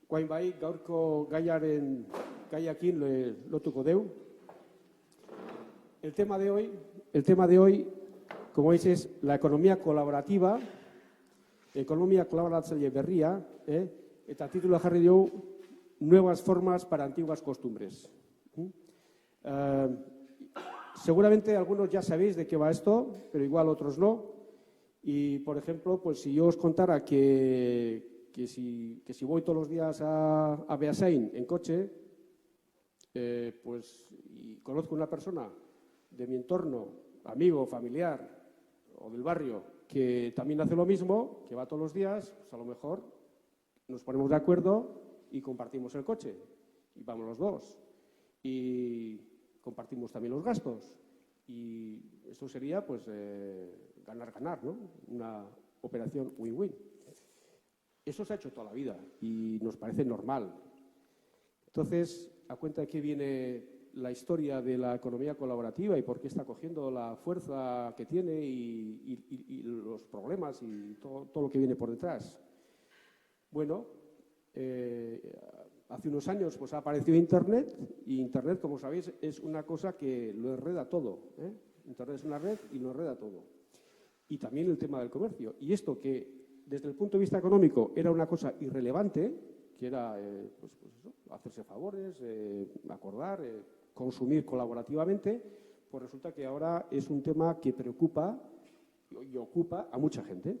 Guain bai, gaurko gaiakin lotuko deu. El tema de hoy, como veis, es la economía colaborativa, ekonomia kolaboratzaile berria, eta titulua jarri dugu nuevas formas para antiguas costumbres. Seguramente algunos ya sabéis de qué va esto, pero igual otros no. Y, por ejemplo, pues si yo os contara que si voy todos los días a Beasain en coche, pues y conozco una persona de mi entorno, amigo, familiar o del barrio, que también hace lo mismo, que va todos los días, pues a lo mejor nos ponemos de acuerdo y compartimos el coche. Y vamos los dos. Y compartimos también los gastos. Y esto sería, pues, ganar-ganar, ¿no? Una operación win-win. Eso se ha hecho toda la vida y nos parece normal. Entonces, a cuenta de qué viene la historia de la economía colaborativa y por qué está cogiendo la fuerza que tiene y los problemas y todo lo que viene por detrás. Bueno, hace unos años pues, ha aparecido Internet y Internet, como sabéis, es una cosa que lo enreda todo. Internet es una red y lo enreda todo. Y también el tema del comercio. Y esto que desde el punto de vista económico era una cosa irrelevante, que era pues eso, hacerse favores, acordar, consumir colaborativamente, pues resulta que ahora es un tema que preocupa y ocupa a mucha gente.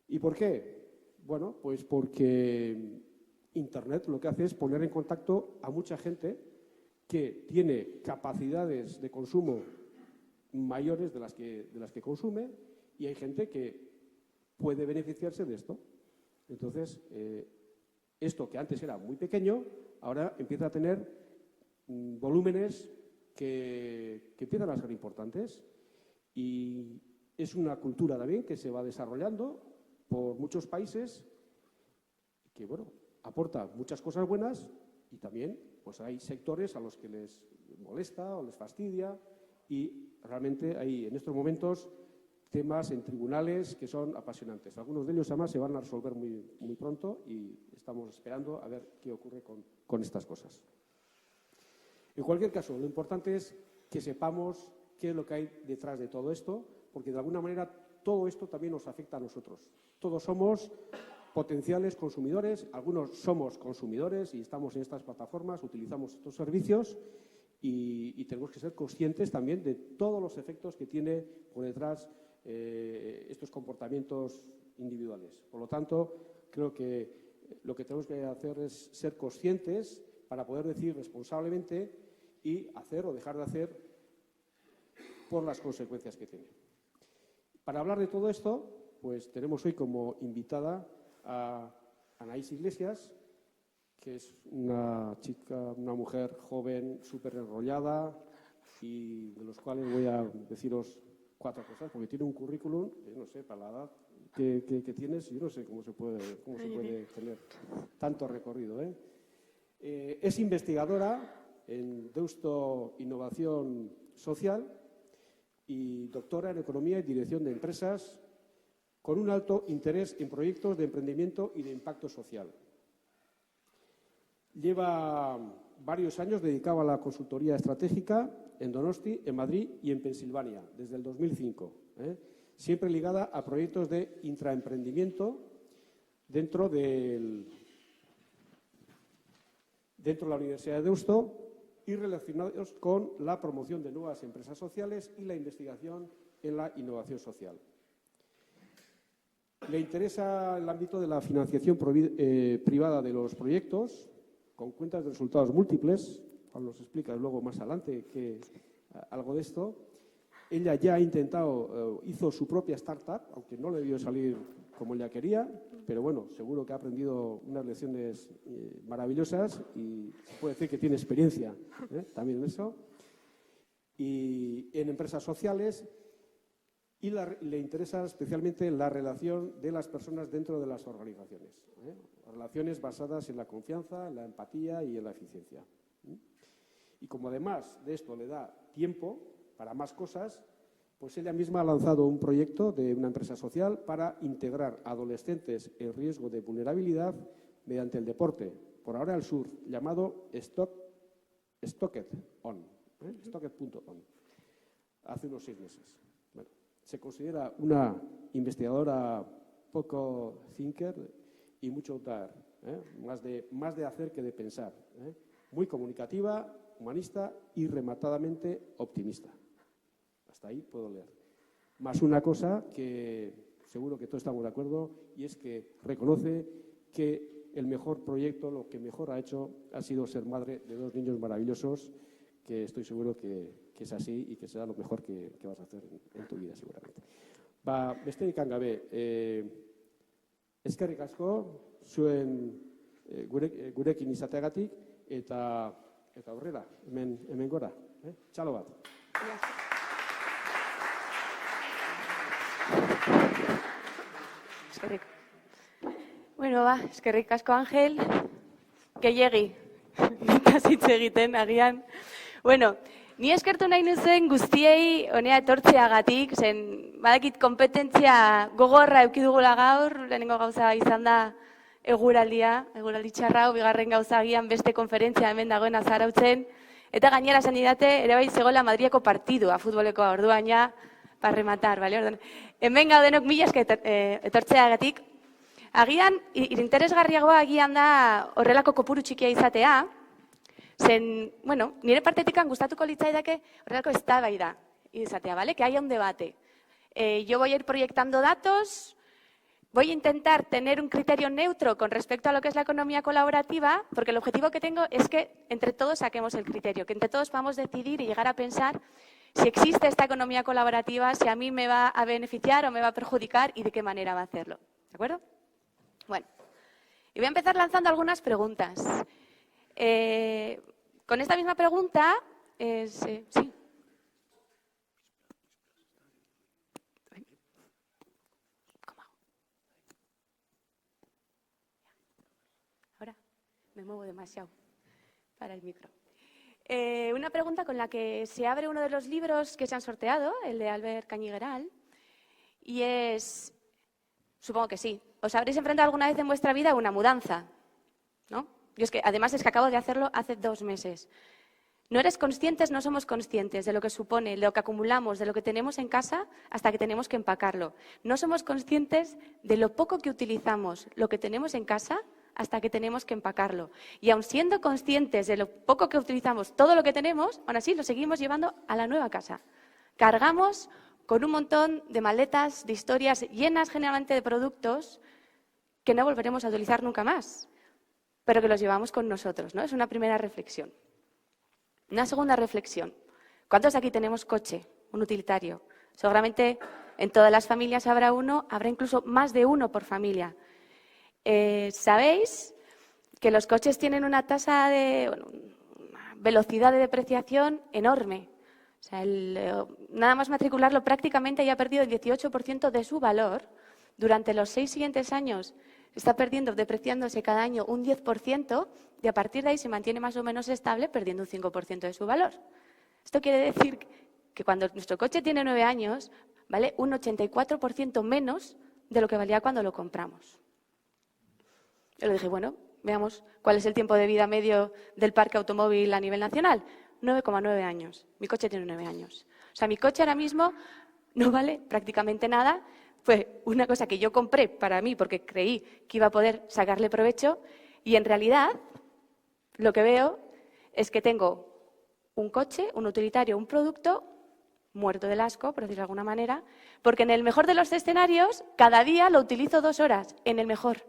¿Y por qué? Bueno, pues porque Internet lo que hace es poner en contacto a mucha gente que tiene capacidades de consumo mayores de las que consume y hay gente que puede beneficiarse de esto. Entonces, esto que antes era muy pequeño, ahora empieza a tener volúmenes que empiezan a ser importantes y es una cultura también que se va desarrollando por muchos países que, bueno, aporta muchas cosas buenas y también pues hay sectores a los que les molesta o les fastidia y realmente hay en estos momentos temas en tribunales que son apasionantes. Algunos de ellos además se van a resolver muy pronto y estamos esperando a ver qué ocurre con estas cosas. En cualquier caso, lo importante es que sepamos qué es lo que hay detrás de todo esto, porque de alguna manera todo esto también nos afecta a nosotros. Todos somos potenciales consumidores, algunos somos consumidores y estamos en estas plataformas, utilizamos estos servicios y tenemos que ser conscientes también de todos los efectos que tiene por detrás estos comportamientos individuales. Por lo tanto, creo que lo que tenemos que hacer es ser conscientes para poder decir responsablemente y hacer o dejar de hacer por las consecuencias que tiene. Para hablar de todo esto, pues tenemos hoy como invitada a Anaís Iglesias, que es una chica, una mujer joven, súper enrollada y de los cuales voy a deciros 4 cosas, porque tiene un currículum, no sé, para la edad que tienes, yo no sé cómo se puede tener tanto recorrido. Es investigadora en Deusto Innovación Social y doctora en Economía y Dirección de Empresas, con un alto interés en proyectos de emprendimiento y de impacto social. Lleva varios años dedicado a la consultoría estratégica en Donosti, en Madrid y en Pensilvania, desde el 2005, siempre ligada a proyectos de intraemprendimiento dentro de la Universidad de Deusto y relacionados con la promoción de nuevas empresas sociales y la investigación en la innovación social. Le interesa el ámbito de la financiación privada de los proyectos, con cuentas de resultados múltiples. Os explica luego más adelante algo de esto. Ella ya ha intentado, hizo su propia startup, aunque no le debió salir como ella quería, pero bueno, seguro que ha aprendido unas lecciones maravillosas y se puede decir que tiene experiencia también en eso. Y en empresas sociales. Y le interesa especialmente la relación de las personas dentro de las organizaciones. Relaciones basadas en la confianza, en la empatía y en la eficiencia. Y como además de esto le da tiempo para más cosas, pues ella misma ha lanzado un proyecto de una empresa social para integrar adolescentes en riesgo de vulnerabilidad mediante el deporte, por ahora el surf, llamado Stocked.on, Stocked.on, hace unos 6 meses. Bueno, se considera una investigadora poco thinker y mucho dar, más de hacer que de pensar, muy comunicativa, humanista y rematadamente optimista. Hasta ahí puedo leer. Más una cosa que seguro que todos estamos de acuerdo, y es que reconoce que el mejor proyecto, lo que mejor ha hecho, ha sido ser madre de 2 niños maravillosos, que estoy seguro que es así y que será lo mejor que vas a hacer en tu vida, seguramente. Besterik gabe, eskerrik asko zuen gurekin izateagatik eta aurrera, hemen gora. Txalo bat. Bueno, eskerrik asko, Angel. Gehiegi, nitaz hitz egiten, agian. Bueno, ni eskertu nahi nuzen guztiei honea etortzeagatik, zen badakit kompetentzia gogorra eukidugula gaur, lehenengo gauza izan da eguraldi txarra, bigarren gauza agian beste konferentzia hemen dagoen Zarautzen, eta gainera esan didate, ere bai zegoela Madrileko partidua, futbolekoa, orduan ja, para rematar, bale? Hemen gaudenok mila etortzeagatik. Agian, interesgarriagoa agian da horrelako kopuru txikia izatea, zen, bueno, nire partetikan gustatuko litzaidake horrelako eztabaida izatea, ¿vale? Que haya un debate. Yo voy a ir proyectando datos, voy a intentar tener un criterio neutro con respecto a lo que es la economía colaborativa, porque el objetivo que tengo es que entre todos saquemos el criterio, que entre todos podamos decidir y llegar a pensar si existe esta economía colaborativa, si a mí me va a beneficiar o me va a perjudicar y de qué manera va a hacerlo. ¿De acuerdo? Bueno, y voy a empezar lanzando algunas preguntas. Con esta misma pregunta, sí. ¿Cómo hago? Ahora me muevo demasiado para el micro. Una pregunta con la que se abre uno de los libros que se han sorteado, el de Albert Cañigueral, y es, supongo que sí, ¿os habréis enfrentado alguna vez en vuestra vida a una mudanza? ¿No? Yo además es que acabo de hacerlo hace 2 meses. No eres conscientes, no somos conscientes de lo que supone, de lo que acumulamos, de lo que tenemos en casa hasta que tenemos que empacarlo. No somos conscientes de lo poco que utilizamos, lo que tenemos en casa hasta que tenemos que empacarlo. Y aun siendo conscientes de lo poco que utilizamos, todo lo que tenemos, aún así lo seguimos llevando a la nueva casa. Cargamos con un montón de maletas, de historias llenas generalmente de productos que no volveremos a utilizar nunca más, pero que los llevamos con nosotros, ¿no? Es una primera reflexión. Una segunda reflexión. ¿Cuántos aquí tenemos coche, un utilitario? Seguramente en todas las familias habrá uno, habrá incluso más de uno por familia. ¿Sabéis que los coches tienen una tasa de una velocidad de depreciación enorme? O sea, nada más matricularlo prácticamente ya ha perdido el 18% de su valor. Durante los 6 siguientes años está depreciándose cada año un 10% y a partir de ahí se mantiene más o menos estable, perdiendo un 5% de su valor. Esto quiere decir que cuando nuestro coche tiene 9 años, vale un 84% menos de lo que valía cuando lo compramos. Yo le dije, bueno, veamos cuál es el tiempo de vida medio del parque automóvil a nivel nacional. 9,9 años. Mi coche tiene 9 años. O sea, mi coche ahora mismo no vale prácticamente nada. Fue una cosa que yo compré para mí porque creí que iba a poder sacarle provecho y en realidad lo que veo es que tengo un coche, un utilitario, un producto muerto del asco, por decirlo de alguna manera, porque en el mejor de los escenarios cada día lo utilizo 2 horas, en el mejor.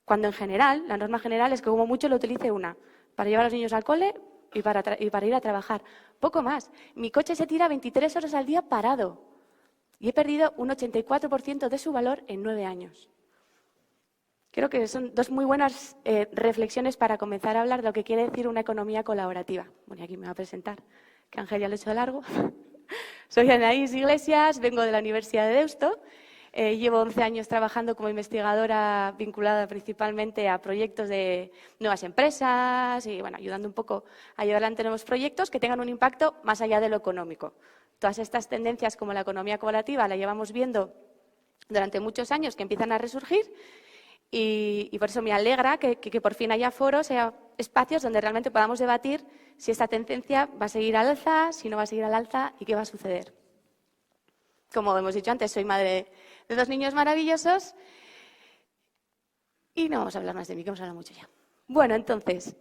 Cuando en general, la norma general es que como mucho lo utilice 1, para llevar a los niños al cole y para ir a trabajar. Poco más. Mi coche se tira 23 horas al día parado. Y he perdido un 84% de su valor en 9 años. Creo que son 2 muy buenas reflexiones para comenzar a hablar de lo que quiere decir una economía colaborativa. Bueno, y aquí me va a presentar, que Ángel ya lo he hecho de largo. Soy Anaís Iglesias, vengo de la Universidad de Deusto. Llevo 11 años trabajando como investigadora vinculada principalmente a proyectos de nuevas empresas y, bueno, ayudando un poco a llevar adelante nuevos proyectos que tengan un impacto más allá de lo económico. Todas estas tendencias como la economía colaborativa la llevamos viendo durante muchos años que empiezan a resurgir Y por eso me alegra que por fin haya foros, haya espacios donde realmente podamos debatir si esta tendencia va a seguir al alza, si no va a seguir al alza y qué va a suceder. Como hemos dicho antes, soy madre de 2 niños maravillosos y no vamos a hablar más de mí, que hemos hablado mucho ya. Bueno, entonces,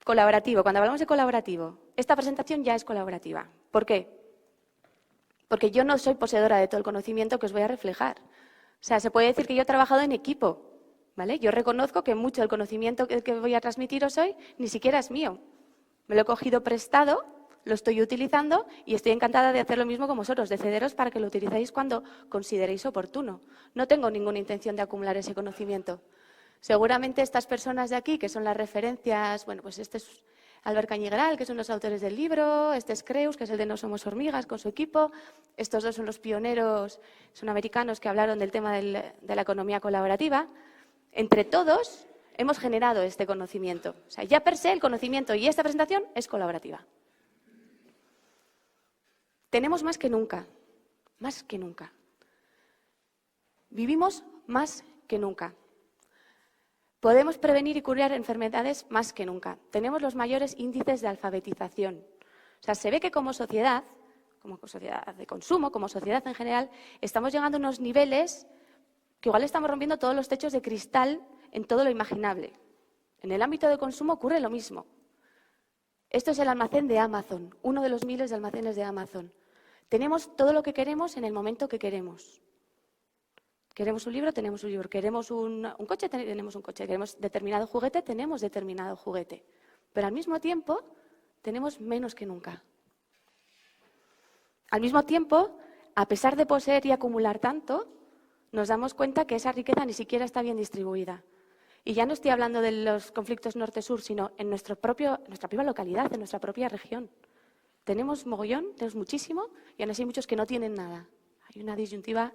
colaborativo. Cuando hablamos de colaborativo, esta presentación ya es colaborativa. ¿Por qué? Porque yo no soy poseedora de todo el conocimiento que os voy a reflejar. O sea, se puede decir que yo he trabajado en equipo, ¿vale? Yo reconozco que mucho del conocimiento que voy a transmitiros hoy ni siquiera es mío. Me lo he cogido prestado, lo estoy utilizando y estoy encantada de hacer lo mismo con vosotros, de cederos para que lo utilicéis cuando consideréis oportuno. No tengo ninguna intención de acumular ese conocimiento. Seguramente estas personas de aquí, que son las referencias, bueno, pues este es Albert Cañigueral, que son los autores del libro, este es Creus, que es el de No somos hormigas, con su equipo. Estos dos son los pioneros, son americanos que hablaron del tema de la economía colaborativa. Entre todos hemos generado este conocimiento. O sea, ya per se el conocimiento y esta presentación es colaborativa. Tenemos más que nunca, más que nunca. Vivimos más que nunca. Podemos prevenir y curar enfermedades más que nunca. Tenemos los mayores índices de alfabetización. O sea, se ve que como sociedad de consumo, como sociedad en general, estamos llegando a unos niveles que igual estamos rompiendo todos los techos de cristal en todo lo imaginable. En el ámbito de consumo ocurre lo mismo. Esto es el almacén de Amazon, uno de los miles de almacenes de Amazon. Tenemos todo lo que queremos en el momento que queremos. Queremos un libro, tenemos un libro. Queremos un coche, tenemos un coche. Queremos determinado juguete, tenemos determinado juguete. Pero al mismo tiempo, tenemos menos que nunca. Al mismo tiempo, a pesar de poseer y acumular tanto, nos damos cuenta que esa riqueza ni siquiera está bien distribuida. Y ya no estoy hablando de los conflictos norte-sur, sino en nuestra propia localidad, en nuestra propia región. Tenemos mogollón, tenemos muchísimo, y aún así hay muchos que no tienen nada. Hay una disyuntiva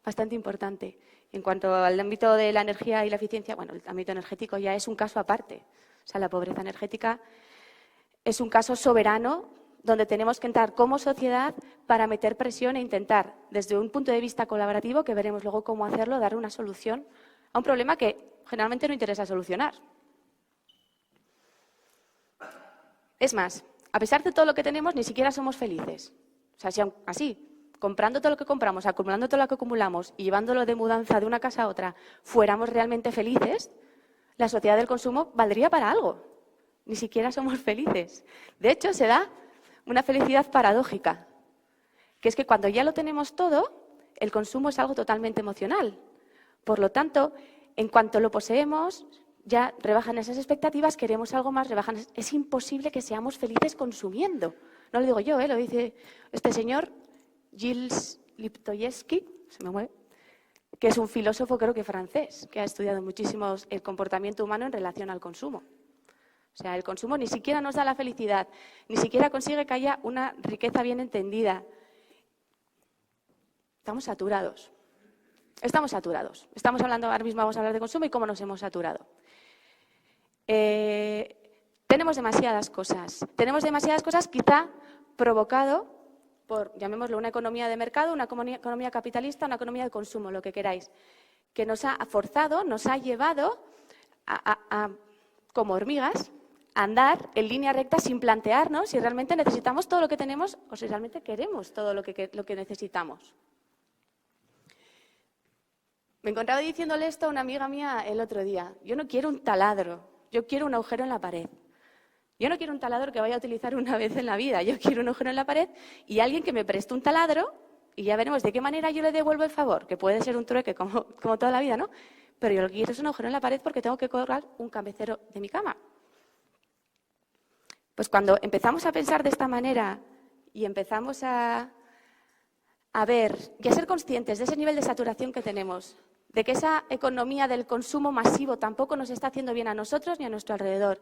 bastante importante. En cuanto al ámbito de la energía y la eficiencia, bueno, el ámbito energético ya es un caso aparte. O sea, la pobreza energética es un caso soberano donde tenemos que entrar como sociedad para meter presión e intentar, desde un punto de vista colaborativo, que veremos luego cómo hacerlo, dar una solución a un problema que generalmente no interesa solucionar. Es más, a pesar de todo lo que tenemos, ni siquiera somos felices. O sea, si así, comprando todo lo que compramos, acumulando todo lo que acumulamos y llevándolo de mudanza de una casa a otra, fuéramos realmente felices, la sociedad del consumo valdría para algo. Ni siquiera somos felices. De hecho, se da una felicidad paradójica, que es que cuando ya lo tenemos todo, el consumo es algo totalmente emocional. Por lo tanto, en cuanto lo poseemos, ya rebajan esas expectativas, queremos algo más, rebajan. Es imposible que seamos felices consumiendo. No lo digo yo, lo dice este señor, Gilles Liptoyevsky, se me mueve, que es un filósofo, creo que francés, que ha estudiado muchísimo el comportamiento humano en relación al consumo. O sea, el consumo ni siquiera nos da la felicidad, ni siquiera consigue que haya una riqueza bien entendida. Estamos saturados. Estamos saturados. Estamos hablando, ahora mismo vamos a hablar de consumo y cómo nos hemos saturado. Tenemos demasiadas cosas. Tenemos demasiadas cosas quizá provocado por, llamémoslo, una economía de mercado, una economía capitalista, una economía de consumo, lo que queráis, que nos ha forzado, nos ha llevado como hormigas, a andar en línea recta sin plantearnos si realmente necesitamos todo lo que tenemos o si realmente queremos todo lo que necesitamos. Me encontraba diciéndole esto a una amiga mía el otro día. Yo no quiero un taladro, yo quiero un agujero en la pared. Yo no quiero un taladro que vaya a utilizar una vez en la vida, yo quiero un agujero en la pared y alguien que me preste un taladro y ya veremos de qué manera yo le devuelvo el favor, que puede ser un trueque como toda la vida, ¿no? Pero yo lo que quiero es un agujero en la pared porque tengo que colgar un cabecero de mi cama. Pues cuando empezamos a pensar de esta manera y empezamos a ver y a ser conscientes de ese nivel de saturación que tenemos, de que esa economía del consumo masivo tampoco nos está haciendo bien a nosotros ni a nuestro alrededor,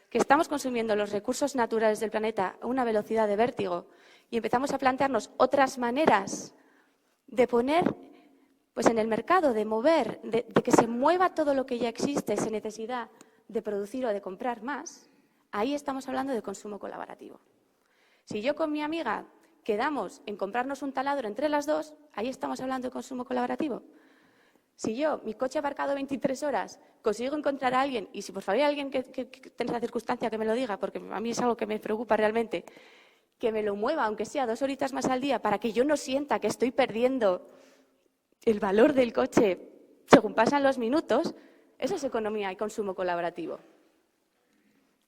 que estamos consumiendo los recursos naturales del planeta a una velocidad de vértigo y empezamos a plantearnos otras maneras de poner pues, en el mercado, de mover, de que se mueva todo lo que ya existe sin necesidad de producir o de comprar más, ahí estamos hablando de consumo colaborativo. Si yo con mi amiga quedamos en comprarnos un taladro entre las dos, ahí estamos hablando de consumo colaborativo. Si yo, mi coche aparcado 23 horas, consigo encontrar a alguien, y si por favor hay alguien que tenga esa circunstancia que me lo diga, porque a mí es algo que me preocupa realmente, que me lo mueva, aunque sea 2 horitas más al día, para que yo no sienta que estoy perdiendo el valor del coche según pasan los minutos, eso es economía y consumo colaborativo.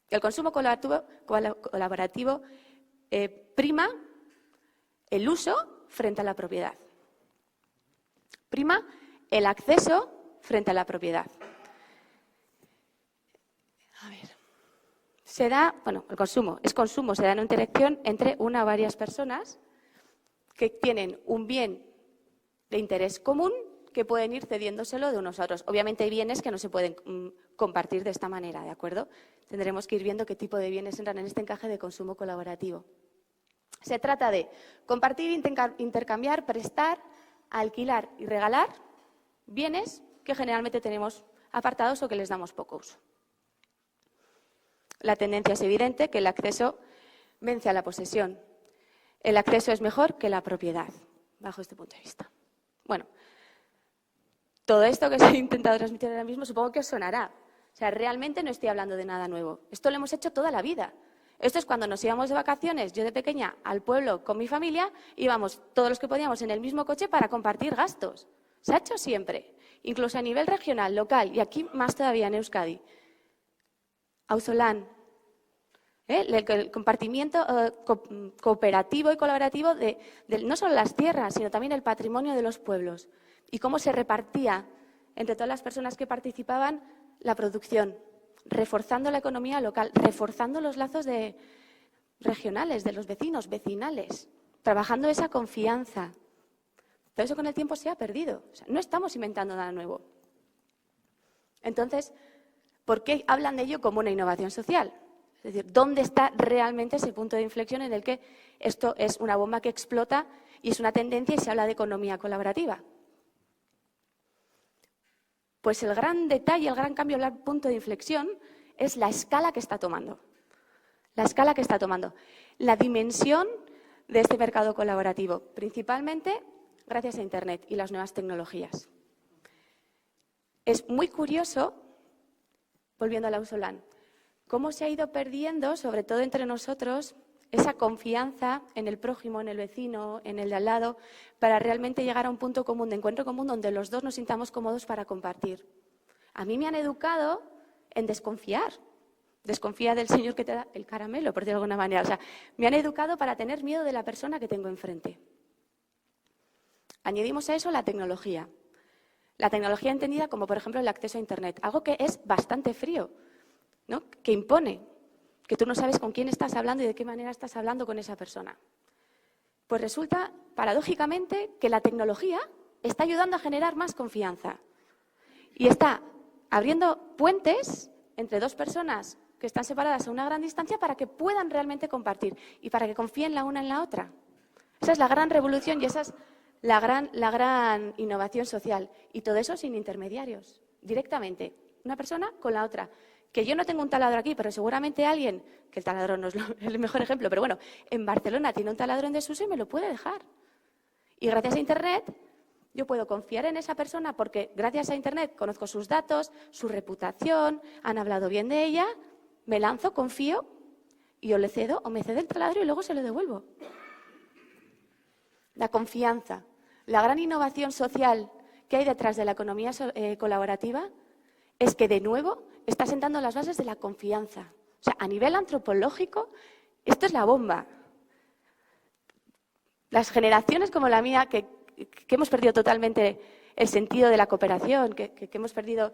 El consumo colaborativo prima el uso frente a la propiedad. Prima el acceso frente a la propiedad. A ver. El consumo es consumo, se da una interacción entre una o varias personas que tienen un bien de interés común que pueden ir cediéndoselo de unos a otros. Obviamente hay bienes que no se pueden compartir de esta manera, ¿de acuerdo? Tendremos que ir viendo qué tipo de bienes entran en este encaje de consumo colaborativo. Se trata de compartir, intercambiar, prestar, alquilar y regalar bienes que generalmente tenemos apartados o que les damos poco uso. La tendencia es evidente que el acceso vence a la posesión. El acceso es mejor que la propiedad, bajo este punto de vista. Bueno, todo esto que os he intentado transmitir ahora mismo supongo que os sonará. O sea, realmente no estoy hablando de nada nuevo. Esto lo hemos hecho toda la vida. Esto es cuando nos íbamos de vacaciones, yo de pequeña, al pueblo con mi familia, íbamos todos los que podíamos en el mismo coche para compartir gastos. Se ha hecho siempre, incluso a nivel regional, local y aquí más todavía en Euskadi. Auzolan, el compartimiento cooperativo y colaborativo de no solo las tierras, sino también el patrimonio de los pueblos y cómo se repartía entre todas las personas que participaban la producción, reforzando la economía local, reforzando los lazos regionales, de los vecinos, vecinales, trabajando esa confianza. Todo eso con el tiempo se ha perdido. O sea, no estamos inventando nada nuevo. Entonces, ¿por qué hablan de ello como una innovación social? Es decir, ¿dónde está realmente ese punto de inflexión en el que esto es una bomba que explota y es una tendencia y se habla de economía colaborativa? Pues el gran detalle, el gran cambio, el gran punto de inflexión es la escala que está tomando. La escala que está tomando. La dimensión de este mercado colaborativo, principalmente gracias a Internet y las nuevas tecnologías. Es muy curioso, volviendo al Auzolan, cómo se ha ido perdiendo, sobre todo entre nosotros, esa confianza en el prójimo, en el vecino, en el de al lado, para realmente llegar a un punto común, de encuentro común, donde los dos nos sintamos cómodos para compartir. A mí me han educado en desconfiar. Desconfía del señor que te da el caramelo, por decirlo de alguna manera. O sea, me han educado para tener miedo de la persona que tengo enfrente. Añadimos a eso la tecnología. La tecnología entendida como, por ejemplo, el acceso a Internet. Algo que es bastante frío, ¿no? Que impone, que tú no sabes con quién estás hablando y de qué manera estás hablando con esa persona. Pues resulta, paradójicamente, que la tecnología está ayudando a generar más confianza. Y está abriendo puentes entre dos personas que están separadas a una gran distancia para que puedan realmente compartir y para que confíen la una en la otra. Esa es la gran revolución y esa es la gran innovación social. Y todo eso sin intermediarios, directamente, una persona con la otra. Que yo no tengo un taladro aquí, pero seguramente alguien, que el taladro no es el mejor ejemplo, pero bueno, en Barcelona tiene un taladro en desuso y me lo puede dejar. Y gracias a Internet yo puedo confiar en esa persona porque gracias a Internet conozco sus datos, su reputación, han hablado bien de ella, me lanzo, confío y yo le cedo o me cede el taladro y luego se lo devuelvo. La confianza, la gran innovación social que hay detrás de la economía colaborativa es que de nuevo está sentando las bases de la confianza. O sea, a nivel antropológico, esto es la bomba. Las generaciones como la mía, que hemos perdido totalmente el sentido de la cooperación, que hemos perdido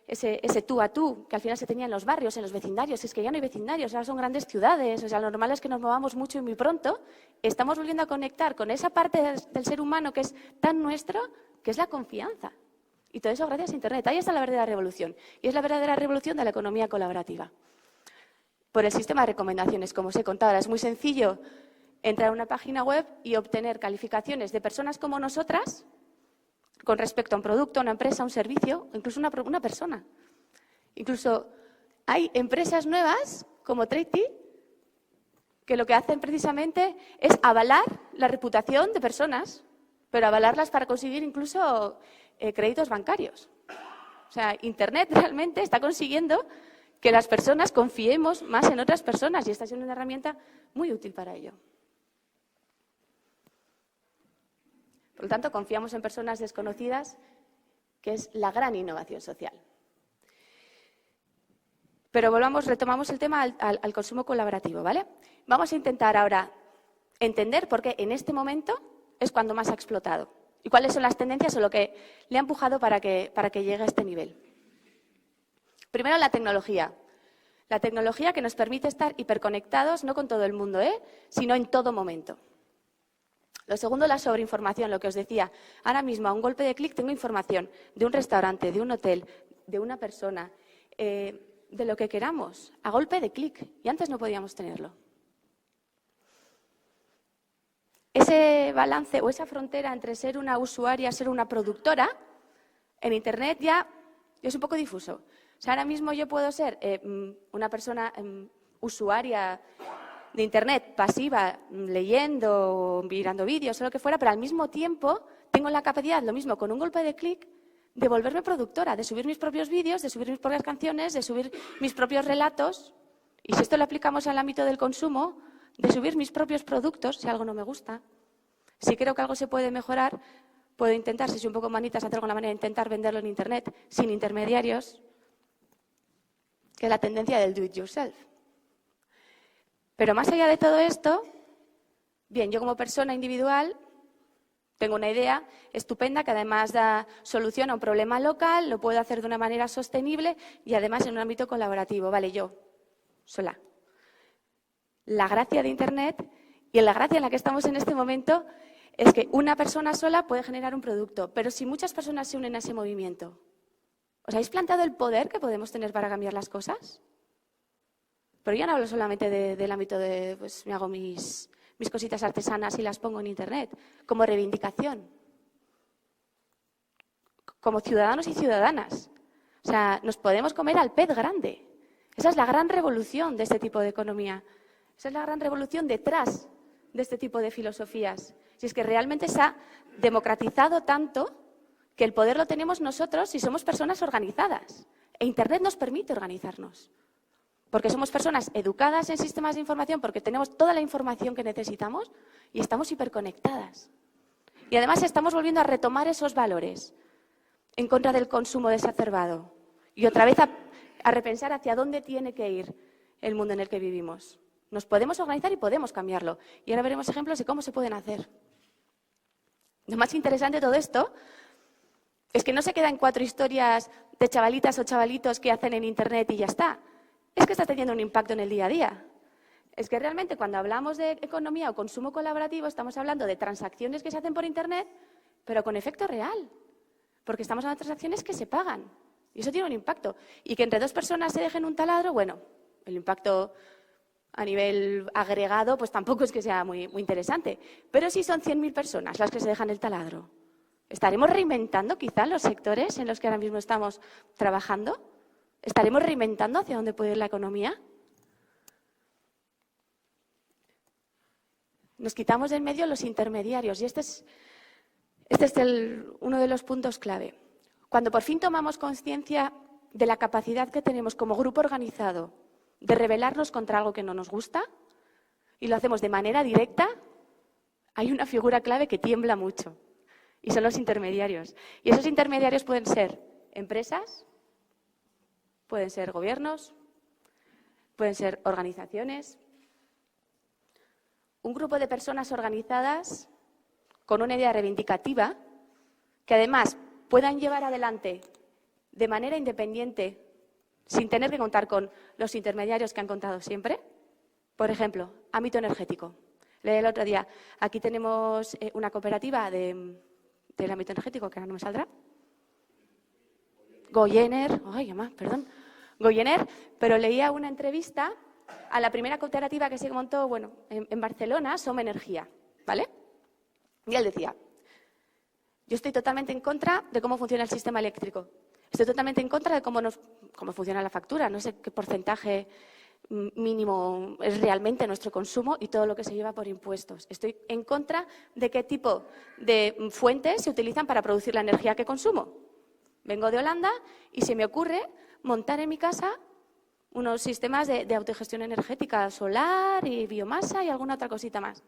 ese tú a tú, que al final se tenía en los barrios, en los vecindarios. Es que ya no hay vecindarios, ahora son grandes ciudades. O sea, lo normal es que nos movamos mucho y muy pronto. Estamos volviendo a conectar con esa parte del ser humano que es tan nuestro, que es la confianza. Y todo eso gracias a Internet. Ahí está la verdadera revolución. Y es la verdadera revolución de la economía colaborativa. Por el sistema de recomendaciones, como os he contado. Ahora es muy sencillo entrar a una página web y obtener calificaciones de personas como nosotras con respecto a un producto, a una empresa, a un servicio, o incluso una persona. Incluso hay empresas nuevas, como Treaty, que lo que hacen precisamente es avalar la reputación de personas, pero avalarlas para conseguir incluso créditos bancarios. O sea, Internet realmente está consiguiendo que las personas confiemos más en otras personas y está siendo una herramienta muy útil para ello. Por lo tanto, confiamos en personas desconocidas, que es la gran innovación social. Pero retomamos el tema al consumo colaborativo, ¿vale? Vamos a intentar ahora entender por qué en este momento es cuando más ha explotado y cuáles son las tendencias o lo que le ha empujado para que llegue a este nivel. Primero, la tecnología. La tecnología que nos permite estar hiperconectados, no con todo el mundo, sino en todo momento. Lo segundo, la sobreinformación, lo que os decía. Ahora mismo, a un golpe de clic, tengo información de un restaurante, de un hotel, de una persona, de lo que queramos, a golpe de clic. Y antes no podíamos tenerlo. Ese balance o esa frontera entre ser una usuaria, ser una productora, en Internet ya es un poco difuso. O sea, ahora mismo yo puedo ser una persona usuaria de Internet, pasiva, leyendo, mirando vídeos o lo que fuera, pero al mismo tiempo tengo la capacidad, lo mismo con un golpe de clic, de volverme productora, de subir mis propios vídeos, de subir mis propias canciones, de subir mis propios relatos. Y si esto lo aplicamos al ámbito del consumo, de subir mis propios productos, si algo no me gusta. Si creo que algo se puede mejorar, puedo intentar, si soy un poco manitas, hacer alguna manera, intentar venderlo en Internet sin intermediarios, que es la tendencia del do it yourself. Pero más allá de todo esto, bien, yo como persona individual tengo una idea estupenda que además da solución a un problema local, lo puedo hacer de una manera sostenible y además en un ámbito colaborativo. Vale, yo, sola. La gracia de Internet y la gracia en la que estamos en este momento es que una persona sola puede generar un producto, pero si muchas personas se unen a ese movimiento, ¿os habéis planteado el poder que podemos tener para cambiar las cosas? Pero yo no hablo solamente del ámbito de, pues me hago mis cositas artesanas y las pongo en Internet, como reivindicación, como ciudadanos y ciudadanas. O sea, nos podemos comer al pez grande. Esa es la gran revolución de este tipo de economía. Esa es la gran revolución detrás de este tipo de filosofías. Si es que realmente se ha democratizado tanto que el poder lo tenemos nosotros si somos personas organizadas. E Internet nos permite organizarnos. Porque somos personas educadas en sistemas de información, porque tenemos toda la información que necesitamos y estamos hiperconectadas. Y además estamos volviendo a retomar esos valores en contra del consumo desacerbado y otra vez a repensar hacia dónde tiene que ir el mundo en el que vivimos. Nos podemos organizar y podemos cambiarlo. Y ahora veremos ejemplos de cómo se pueden hacer. Lo más interesante de todo esto es que no se queda en 4 historias de chavalitas o chavalitos que hacen en Internet y ya está. Es que está teniendo un impacto en el día a día. Es que realmente cuando hablamos de economía o consumo colaborativo estamos hablando de transacciones que se hacen por Internet, pero con efecto real. Porque estamos hablando de transacciones que se pagan. Y eso tiene un impacto. Y que entre 2 personas se dejen un taladro, bueno, el impacto a nivel agregado pues tampoco es que sea muy interesante. Pero si son 100.000 personas las que se dejan el taladro, ¿estaremos reinventando quizá los sectores en los que ahora mismo estamos trabajando? ¿Estaremos reinventando hacia dónde puede ir la economía? Nos quitamos de en medio los intermediarios y este es uno de los puntos clave. Cuando por fin tomamos conciencia de la capacidad que tenemos como grupo organizado de rebelarnos contra algo que no nos gusta y lo hacemos de manera directa, hay una figura clave que tiembla mucho y son los intermediarios. Y esos intermediarios pueden ser empresas, pueden ser gobiernos, pueden ser organizaciones, un grupo de personas organizadas con una idea reivindicativa que además puedan llevar adelante de manera independiente, sin tener que contar con los intermediarios que han contado siempre. Por ejemplo, ámbito energético. Leí el otro día, aquí tenemos una cooperativa del ámbito energético, que ahora no me saldrá. Goyener, Goyener, pero leía una entrevista a la primera cooperativa que se montó, en Barcelona, Som Energía, ¿vale? Y él decía, yo estoy totalmente en contra de cómo funciona el sistema eléctrico. Estoy totalmente en contra de cómo funciona la factura. No sé qué porcentaje mínimo es realmente nuestro consumo y todo lo que se lleva por impuestos. Estoy en contra de qué tipo de fuentes se utilizan para producir la energía que consumo. Vengo de Holanda y se me ocurre montar en mi casa unos sistemas de autogestión energética solar y biomasa y alguna otra cosita más.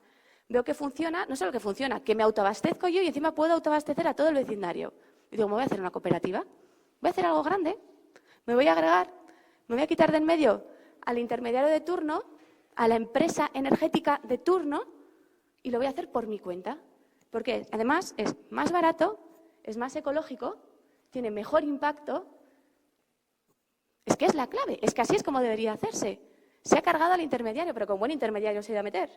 Veo que funciona, no solo que funciona, que me autoabastezco yo y encima puedo autoabastecer a todo el vecindario. Y digo, me voy a hacer una cooperativa, voy a hacer algo grande, me voy a agregar, me voy a quitar de en medio al intermediario de turno, a la empresa energética de turno y lo voy a hacer por mi cuenta. Porque además es más barato, es más ecológico, tiene mejor impacto. Es que es la clave, es que así es como debería hacerse. Se ha cargado al intermediario, pero con buen intermediario se ha ido a meter,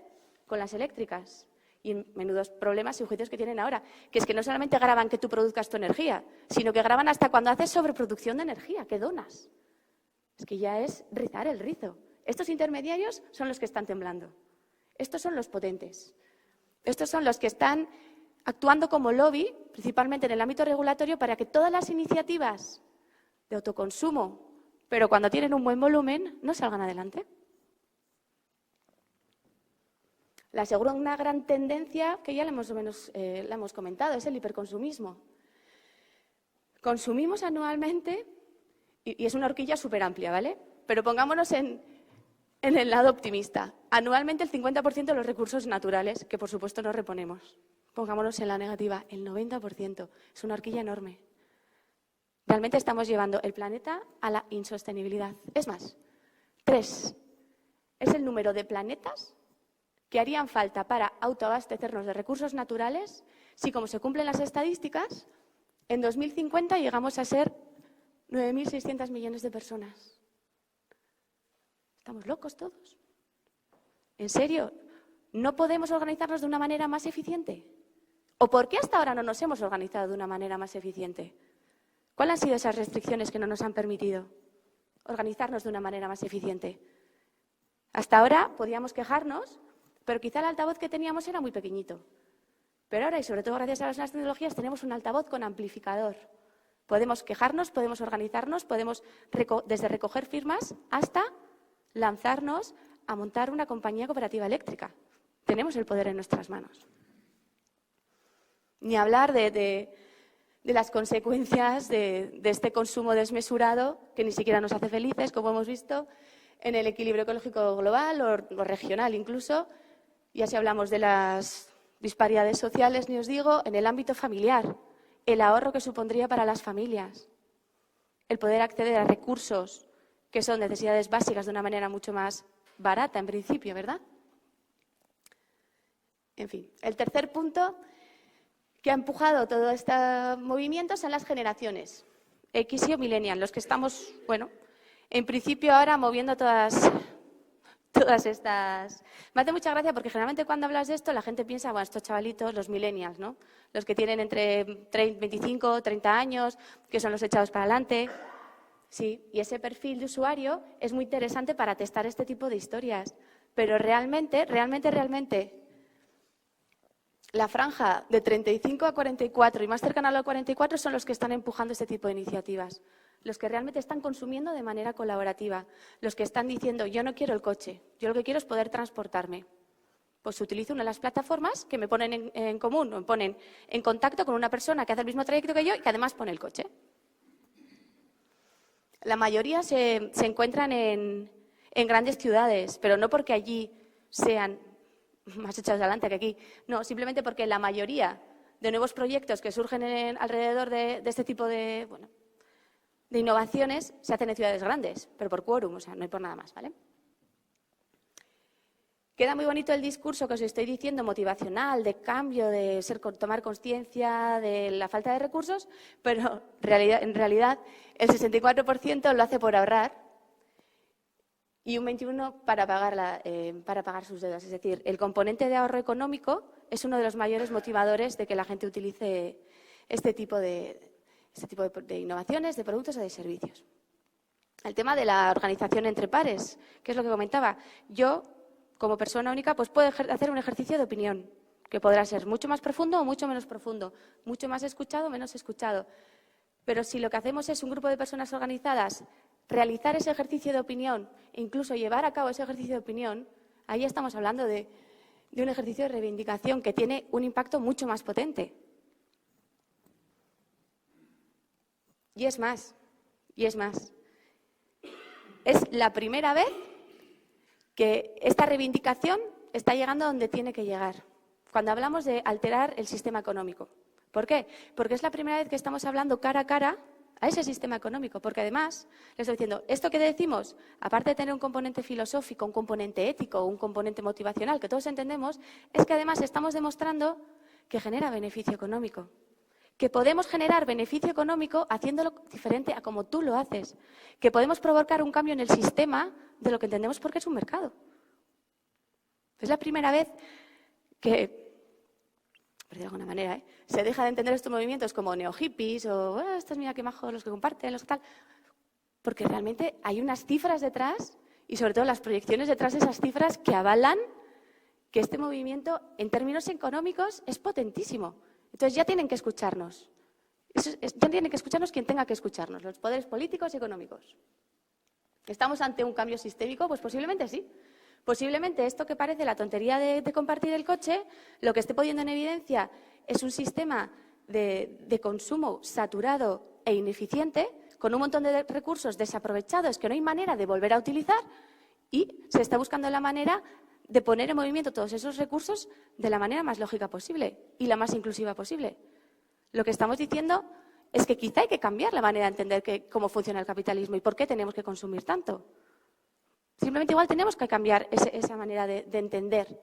con las eléctricas. Y menudos problemas y juicios que tienen ahora, que es que no solamente graban que tú produzcas tu energía, sino que graban hasta cuando haces sobreproducción de energía, que donas. Es que ya es rizar el rizo. Estos intermediarios son los que están temblando. Estos son los potentes. Estos son los que están actuando como lobby, principalmente en el ámbito regulatorio, para que todas las iniciativas de autoconsumo, pero cuando tienen un buen volumen, no salgan adelante. La segunda gran tendencia, que ya la hemos comentado, es el hiperconsumismo. Consumimos anualmente, y es una horquilla súper amplia, ¿vale? Pero pongámonos en el lado optimista. Anualmente el 50% de los recursos naturales, que por supuesto no reponemos. Pongámonos en la negativa, el 90%. Es una horquilla enorme. Realmente estamos llevando el planeta a la insostenibilidad. Es más, 3 es el número de planetas que harían falta para autoabastecernos de recursos naturales si, como se cumplen las estadísticas, en 2050 llegamos a ser 9.600 millones de personas. ¿Estamos locos todos? ¿En serio? ¿No podemos organizarnos de una manera más eficiente? ¿O por qué hasta ahora no nos hemos organizado de una manera más eficiente? ¿Cuáles han sido esas restricciones que no nos han permitido organizarnos de una manera más eficiente? Hasta ahora podíamos quejarnos, pero quizá el altavoz que teníamos era muy pequeñito. Pero ahora, y sobre todo gracias a las nuevas tecnologías, tenemos un altavoz con amplificador. Podemos quejarnos, podemos organizarnos, podemos desde recoger firmas hasta lanzarnos a montar una compañía cooperativa eléctrica. Tenemos el poder en nuestras manos. Ni hablar de las consecuencias de este consumo desmesurado, que ni siquiera nos hace felices, como hemos visto, en el equilibrio ecológico global o regional incluso. Y así hablamos de las disparidades sociales, ni os digo, en el ámbito familiar. El ahorro que supondría para las familias, el poder acceder a recursos que son necesidades básicas de una manera mucho más barata, en principio, ¿verdad? En fin, el tercer punto que ha empujado todo este movimiento son las generaciones, X y Millennial, los que estamos, bueno, en principio ahora moviendo todas estas. Me hace mucha gracia porque generalmente cuando hablas de esto la gente piensa, bueno, estos chavalitos, los millennials, ¿no? Los que tienen entre 25, 30 años, que son los echados para adelante. Sí, y ese perfil de usuario es muy interesante para testar este tipo de historias. Pero realmente, la franja de 35 a 44 y más cercana a los 44 son los que están empujando este tipo de iniciativas. Los que realmente están consumiendo de manera colaborativa, los que están diciendo, yo no quiero el coche, yo lo que quiero es poder transportarme. Pues utilizo una de las plataformas que me ponen en común, me ponen en contacto con una persona que hace el mismo trayecto que yo y que además pone el coche. La mayoría se encuentran en grandes ciudades, pero no porque allí sean más echados adelante que aquí, no, simplemente porque la mayoría de nuevos proyectos que surgen alrededor de este tipo de innovaciones se hacen en ciudades grandes, pero por quórum, o sea, no hay por nada más, ¿vale? Queda muy bonito el discurso que os estoy diciendo, motivacional, de cambio, de tomar conciencia de la falta de recursos, pero en realidad el 64% lo hace por ahorrar y un 21% para pagar sus deudas. Es decir, el componente de ahorro económico es uno de los mayores motivadores de que la gente utilice este tipo de innovaciones, de productos o de servicios. El tema de la organización entre pares, que es lo que comentaba. Yo, como persona única, pues puedo hacer un ejercicio de opinión, que podrá ser mucho más profundo o mucho menos profundo, mucho más escuchado o menos escuchado. Pero si lo que hacemos es un grupo de personas organizadas realizar ese ejercicio de opinión e incluso llevar a cabo ese ejercicio de opinión, ahí estamos hablando de un ejercicio de reivindicación que tiene un impacto mucho más potente. Y es más. Es la primera vez que esta reivindicación está llegando a donde tiene que llegar, cuando hablamos de alterar el sistema económico. ¿Por qué? Porque es la primera vez que estamos hablando cara a cara a ese sistema económico, porque además, le estoy diciendo, esto que decimos, aparte de tener un componente filosófico, un componente ético, un componente motivacional, que todos entendemos, es que además estamos demostrando que genera beneficio económico, que podemos generar beneficio económico haciéndolo diferente a como tú lo haces, que podemos provocar un cambio en el sistema de lo que entendemos porque es un mercado. Es la primera vez que, por decirlo de alguna manera, se deja de entender estos movimientos como neo-hippies o estos mira qué majos los que comparten, los que tal, porque realmente hay unas cifras detrás y sobre todo las proyecciones detrás de esas cifras que avalan que este movimiento en términos económicos es potentísimo. Entonces ya tienen que escucharnos. Ya tienen que escucharnos quien tenga que escucharnos, los poderes políticos y económicos. ¿Estamos ante un cambio sistémico? Pues posiblemente sí. Posiblemente esto que parece la tontería de compartir el coche, lo que esté poniendo en evidencia es un sistema de consumo saturado e ineficiente, con un montón de recursos desaprovechados que no hay manera de volver a utilizar y se está buscando la manera de poner en movimiento todos esos recursos de la manera más lógica posible y la más inclusiva posible. Lo que estamos diciendo es que quizá hay que cambiar la manera de entender cómo funciona el capitalismo y por qué tenemos que consumir tanto. Simplemente igual tenemos que cambiar esa manera de entender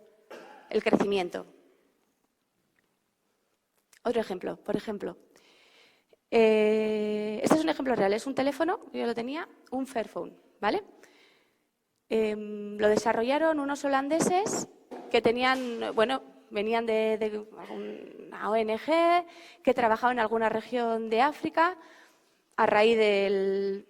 el crecimiento. Otro ejemplo, por ejemplo. Este es un ejemplo real, es un teléfono, yo lo tenía, un Fairphone, ¿vale? Lo desarrollaron unos holandeses que tenían, venían de una ONG que trabajaba en alguna región de África a raíz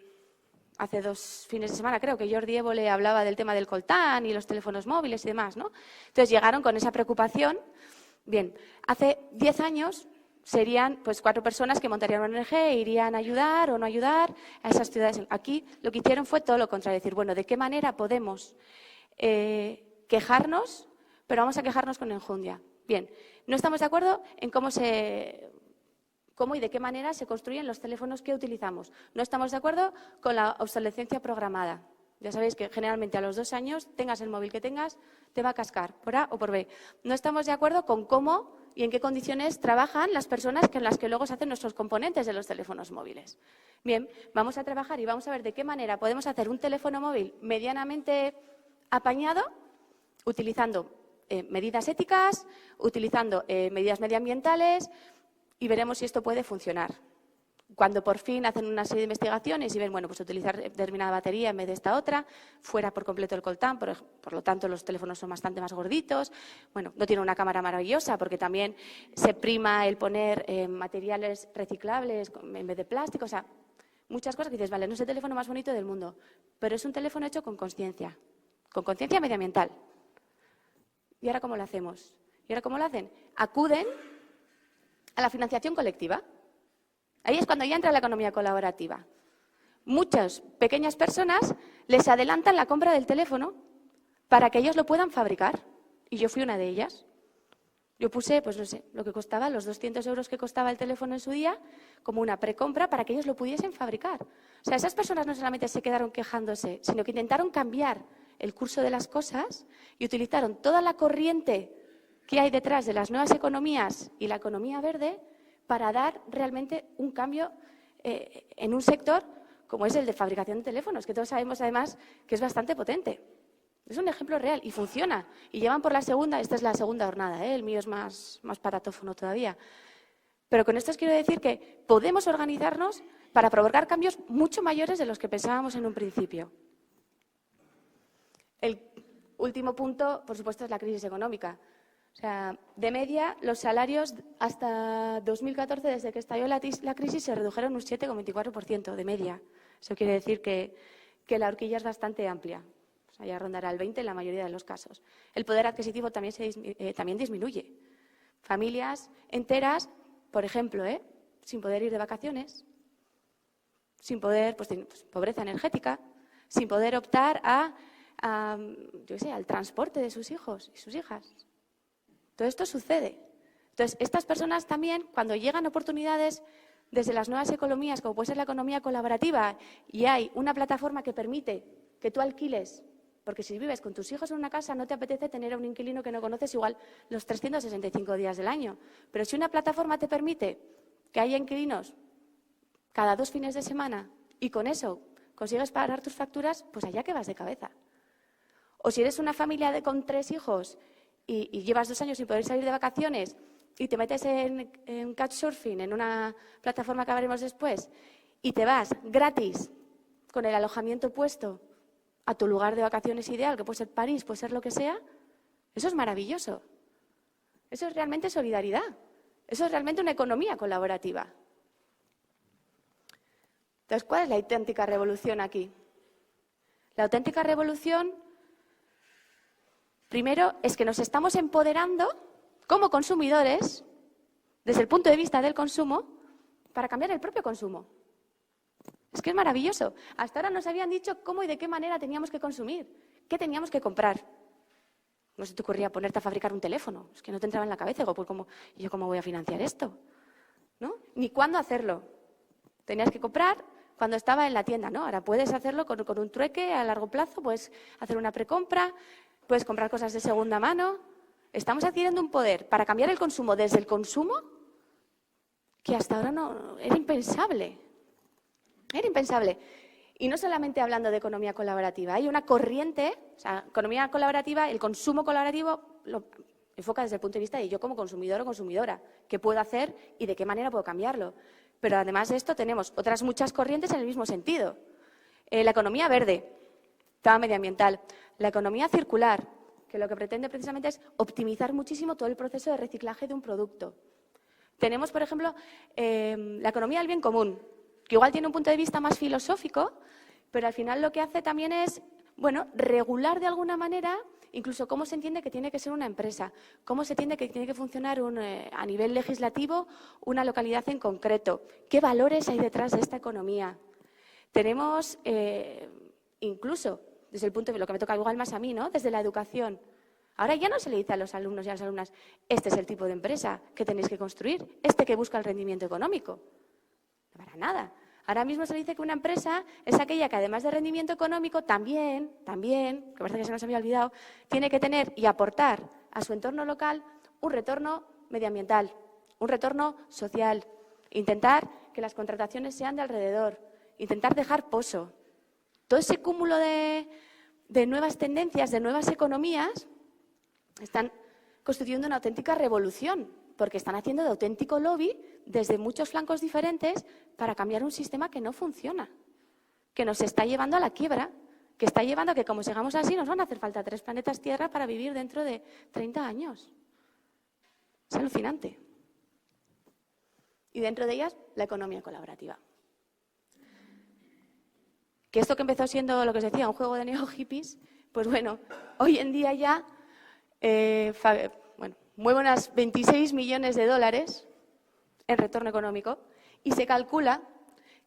hace 2 fines de semana, creo que Jordi Évole hablaba del tema del coltán y los teléfonos móviles y demás, ¿no? Entonces llegaron con esa preocupación. Bien, hace 10 años serían pues 4 personas que montarían una ONG e irían a ayudar o no ayudar a esas ciudades. Aquí lo que hicieron fue todo lo contrario, decir, bueno, ¿de qué manera podemos quejarnos, pero vamos a quejarnos con enjundia? Bien, no estamos de acuerdo en cómo y de qué manera se construyen los teléfonos que utilizamos. No estamos de acuerdo con la obsolescencia programada. Ya sabéis que generalmente a los 2 años, tengas el móvil que tengas, te va a cascar por A o por B. No estamos de acuerdo con cómo y en qué condiciones trabajan las personas con las que luego se hacen nuestros componentes de los teléfonos móviles. Bien, vamos a trabajar y vamos a ver de qué manera podemos hacer un teléfono móvil medianamente apañado, utilizando medidas éticas, utilizando medidas medioambientales, y veremos si esto puede funcionar. Cuando por fin hacen una serie de investigaciones y ven, bueno, pues utilizar determinada batería en vez de esta otra, fuera por completo el coltán, por lo tanto los teléfonos son bastante más gorditos. Bueno, no tiene una cámara maravillosa porque también se prima el poner materiales reciclables en vez de plástico, o sea, muchas cosas que dices, vale, no es el teléfono más bonito del mundo, pero es un teléfono hecho con conciencia medioambiental. ¿Y ahora cómo lo hacemos? ¿Y ahora cómo lo hacen? Acuden a la financiación colectiva. Ahí es cuando ya entra la economía colaborativa. Muchas pequeñas personas les adelantan la compra del teléfono para que ellos lo puedan fabricar. Y yo fui una de ellas. Yo puse, pues no sé, lo que costaba, los 200 euros que costaba el teléfono en su día, como una precompra para que ellos lo pudiesen fabricar. O sea, esas personas no solamente se quedaron quejándose, sino que intentaron cambiar el curso de las cosas y utilizaron toda la corriente que hay detrás de las nuevas economías y la economía verde para dar realmente un cambio en un sector como es el de fabricación de teléfonos, que todos sabemos además que es bastante potente. Es un ejemplo real y funciona. Y llevan por la segunda, esta es la segunda jornada, el mío es más patatófono todavía. Pero con esto os quiero decir que podemos organizarnos para provocar cambios mucho mayores de los que pensábamos en un principio. El último punto, por supuesto, es la crisis económica. O sea, de media, los salarios hasta 2014, desde que estalló la crisis, se redujeron un 7,24% de media. Eso quiere decir que la horquilla es bastante amplia. O sea, ya rondará el 20% en la mayoría de los casos. El poder adquisitivo también disminuye. Familias enteras, por ejemplo, sin poder ir de vacaciones, sin poder, pues pobreza energética, sin poder optar al transporte de sus hijos y sus hijas. Todo esto sucede. Entonces, estas personas también, cuando llegan oportunidades desde las nuevas economías, como puede ser la economía colaborativa, y hay una plataforma que permite que tú alquiles, porque si vives con tus hijos en una casa no te apetece tener a un inquilino que no conoces igual los 365 días del año. Pero si una plataforma te permite que haya inquilinos cada 2 fines de semana y con eso consigues pagar tus facturas, pues allá que vas de cabeza. O si eres una familia con 3 hijos y llevas 2 años sin poder salir de vacaciones y te metes en Couchsurfing, en una plataforma que hablaremos después, y te vas gratis con el alojamiento puesto a tu lugar de vacaciones ideal, que puede ser París, puede ser lo que sea, eso es maravilloso. Eso es realmente solidaridad. Eso es realmente una economía colaborativa. Entonces, ¿cuál es la auténtica revolución aquí? La auténtica revolución, primero, es que nos estamos empoderando como consumidores, desde el punto de vista del consumo, para cambiar el propio consumo. Es que es maravilloso. Hasta ahora nos habían dicho cómo y de qué manera teníamos que consumir, qué teníamos que comprar. No se te ocurría ponerte a fabricar un teléfono, es que no te entraba en la cabeza. Digo, pues ¿y yo cómo voy a financiar esto? ¿No? Ni cuándo hacerlo. Tenías que comprar cuando estaba en la tienda, ¿no? Ahora puedes hacerlo con un trueque a largo plazo, puedes hacer una precompra, puedes comprar cosas de segunda mano. Estamos adquiriendo un poder para cambiar el consumo desde el consumo que hasta ahora no era impensable. Era impensable. Y no solamente hablando de economía colaborativa, hay una corriente, o sea, economía colaborativa, el consumo colaborativo lo enfoca desde el punto de vista de yo como consumidor o consumidora, qué puedo hacer y de qué manera puedo cambiarlo. Pero además de esto tenemos otras muchas corrientes en el mismo sentido. La economía verde, tema medioambiental, la economía circular, que lo que pretende precisamente es optimizar muchísimo todo el proceso de reciclaje de un producto. Tenemos, por ejemplo, la economía del bien común, que igual tiene un punto de vista más filosófico, pero al final lo que hace también es, regular de alguna manera incluso cómo se entiende que tiene que ser una empresa, cómo se entiende que tiene que funcionar a nivel legislativo una localidad en concreto, qué valores hay detrás de esta economía. Tenemos incluso, desde el punto de lo que me toca igual más a mí, ¿no? Desde la educación. Ahora ya no se le dice a los alumnos y a las alumnas, este es el tipo de empresa que tenéis que construir, este que busca el rendimiento económico. Para nada. Ahora mismo se dice que una empresa es aquella que además de rendimiento económico también, que parece que se nos había olvidado, tiene que tener y aportar a su entorno local un retorno medioambiental, un retorno social, intentar que las contrataciones sean de alrededor, intentar dejar pozo. Todo ese cúmulo de nuevas tendencias, de nuevas economías, están constituyendo una auténtica revolución, porque están haciendo de auténtico lobby desde muchos flancos diferentes para cambiar un sistema que no funciona, que nos está llevando a la quiebra, que está llevando a que como sigamos así nos van a hacer falta 3 planetas Tierra para vivir dentro de 30 años. Es alucinante. Y dentro de ellas, la economía colaborativa. Que esto que empezó siendo, lo que os decía, un juego de neo-hippies, pues bueno, hoy en día ya mueve unas 26 millones de dólares en retorno económico y se calcula